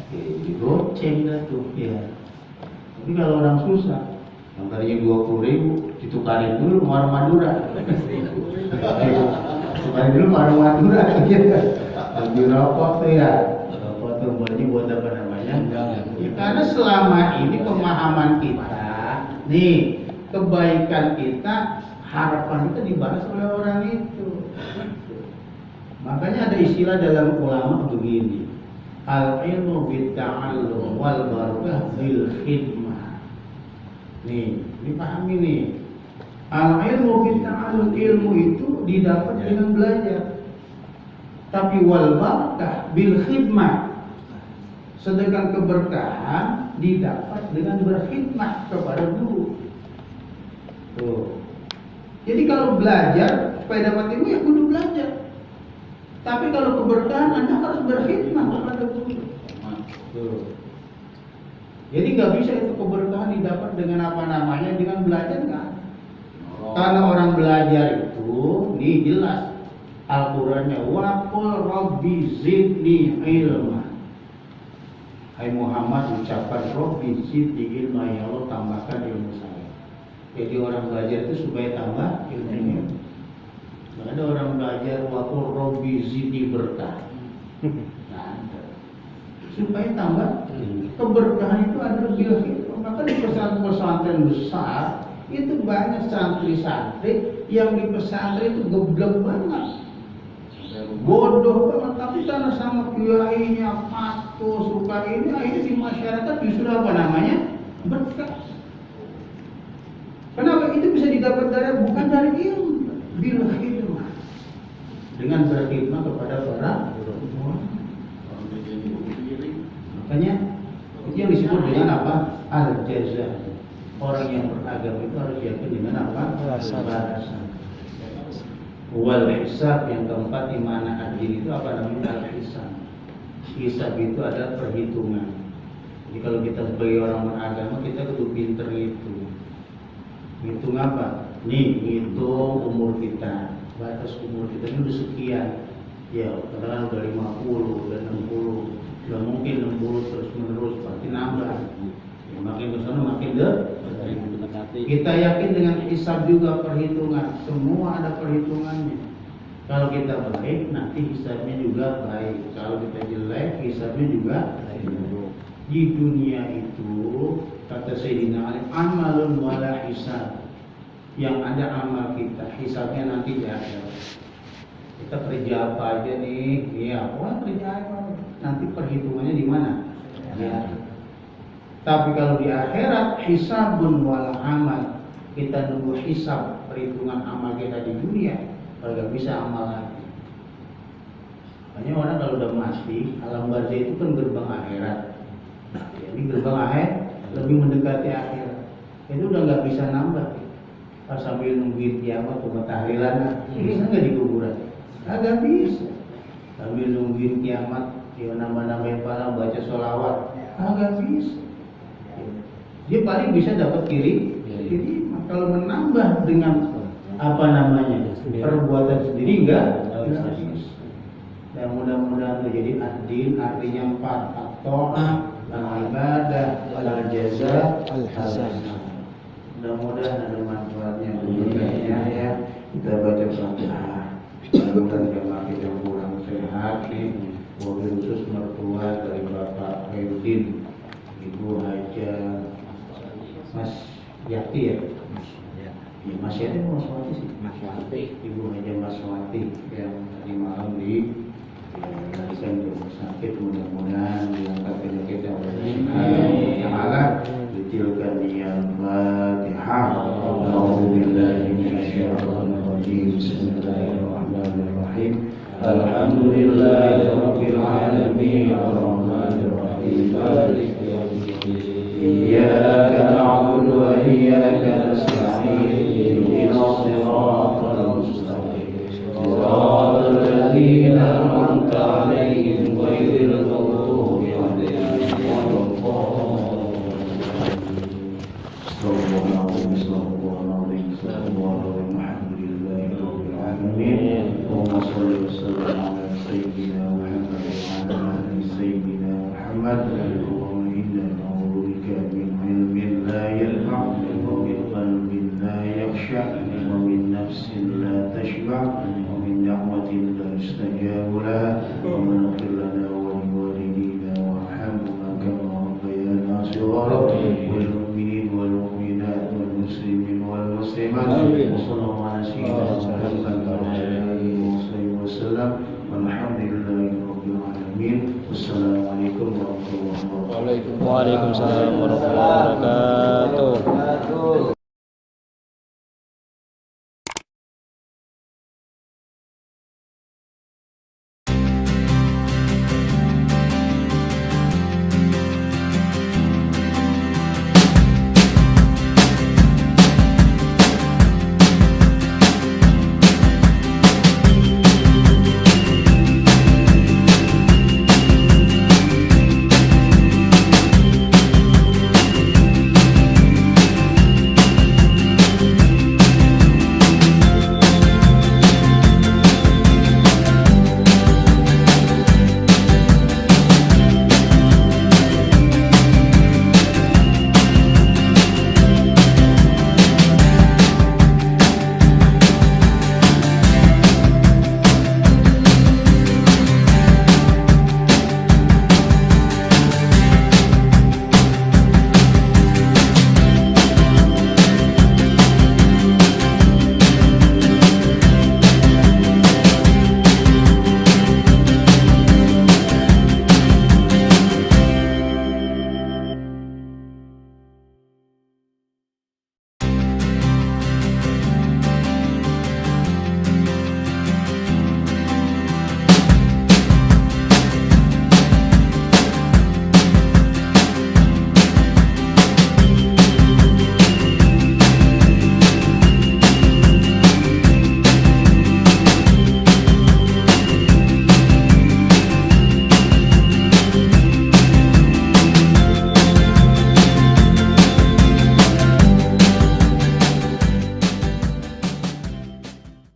Jadi goceng dah tuh, ya. Tapi kalau orang susah, yang tadinya 20.000 ditukarin dulu warung Madura. Tukarin dulu warung Madura, ambil rokok tuh ya. Rokok tuh buat apa namanya? Ya, karena selama ini pemahaman kita, nih kebaikan kita, harapan kita dibalas oleh orang itu. Makanya ada istilah dalam ulama begini, al-ilmu bitta'allum wal barakah bil khidmah. Nih, dipahami nih. Al-ilmu bitta'allum, ilmu itu didapat dengan belajar. Tapi wal barakah bil khidmah. Sedangkan keberkahan didapat dengan berkhidmat kepada guru. Tuh. Jadi kalau belajar supaya dapat ilmu ya kudu belajar. Tapi kalau keberkahan Anda harus berkhidmat kepada guru. Tuh. Jadi nggak bisa itu keberkahan didapat dengan apa namanya, dengan belajar nggak. Karena orang belajar itu, nih jelas Al-Qurannya waqul rabbi zidni ilma. Hai Muhammad ucapkan rabbi zidni ilma, ya Allah tambahkan ilmu saya. Jadi orang belajar itu supaya tambah ilmunya. Nggak ada orang belajar waqul rabbi zidni berkah. Nggak ada. Supaya tambah keberkahan itu adalah bil khidmah. Maka di pesantren besar itu banyak santri-santri yang di pesantren itu geblek banget, bodoh banget, tapi karena sama kiainya patuh suka ini, akhirnya di masyarakat justru apa namanya berkah. Kenapa itu bisa didapat dari bukan dari ilmu, bil khidmah, dengan berkhidmat kepada para ulama. Makanya itu yang disebut dengan apa? Al-jaza. Orang yang beragama itu harus yakin dengan apa? Balasan. Wal hisab, yang keempat imana adil itu apa namanya? Al-hisab. Hisab itu adalah perhitungan. Jadi kalau kita sebagai orang beragama, kita kudu pinter itu. Ngitung apa? Nih, ngitung umur kita. Batas umur kita ini udah sekian. Ya, katakan udah 50, udah 60. Udah mungkin 60 terus menerus, pasti nambah. Ya, makin kesana makin kita yakin dengan hisab juga, perhitungan. Semua ada perhitungannya. Kalau kita baik, nanti hisabnya juga baik. Kalau kita jelek, hisabnya juga baik. Di dunia itu, kata Sayyidina Ali, amalun wala hisab. Yang ada amal kita, hisabnya nanti tidak ada. Kita kerja apa aja nih? Iya, kerja apa? Nanti perhitungannya di mana? Ya. Tapi kalau di akhirat hisabun wal amal, kita nunggu hisab perhitungan amal kita di dunia, kalau nggak bisa amal lagi. Makanya orang kalau udah mati, alam barzah itu kan gerbang akhirat. Nah, jadi gerbang akhir lebih mendekati akhirat. Itu udah nggak bisa nambah. Pas sambil nungguin kiamat tuh tahlilan, bisa nggak di kuburan? Agak bisa. Sambil nungguin kiamat, dia nambah-nambahin pahala baca sholawat, agak bisa. Dia paling bisa dapat kiri. Kalau menambah dengan apa namanya perbuatan sendiri enggak bisa. Dan mudah-mudahan terjadi ad-din, artinya 4, at-ta'ah, al-ibadah, al-jaza, al-hasan. Mudah-mudahan ada manfaatnya dunia ya. Kita baca Fatihah. Mudah-mudahan jamaah kita kurang sehat nih. Wabil khusus mertua dari Bapak Herdin, Ibu Haja Mas Yati ya. Ya, Mas Yati Mas Wati sih. Mas Wati. Ibu Haja Mas Wati yang tadi malam dilarikan ke rumah sakit, mudah-mudahan diangkat penyakitnya oleh Allah Taala. Ditilkan yang Fatihah. A'udzubillahi minasyaitonir rajim. Bismillahirrahmanirrahim. Alhamdulillahirabbil alamin. Arrahmanir rahim. Maliki yaumiddin. Iyyaka na'budu wa iyyaka nasta'in. Ihdinas siratal mustaqim. صراط الذين أنعمت عليهم غير المغضوب عليهم ولا الضالين. استغفر الله العظيم. الحمد لله رب العالمين. اللهم صل وسلم على سيدنا محمد وعلى آل سيدنا محمد. اللهم إنا نعوذ بك من علم لا ينفع ومن قلب لا يخشع ومن نفس لا تشبع ومن دعوة لا يستجاب لها. اللهم اغفر لنا ولوالدينا وارحمهما كما ربيانا صغارا والمؤمنين والمؤمنات والمسلمين والمسلمات. وصلى الله على سيدنا محمد وعلى آله وصحبه وسلم والحمد لله رب العالمين. والسلام عليكم ورحمة الله وبركاته. Waalaikumsalam warahmatullahi wabarakatuh.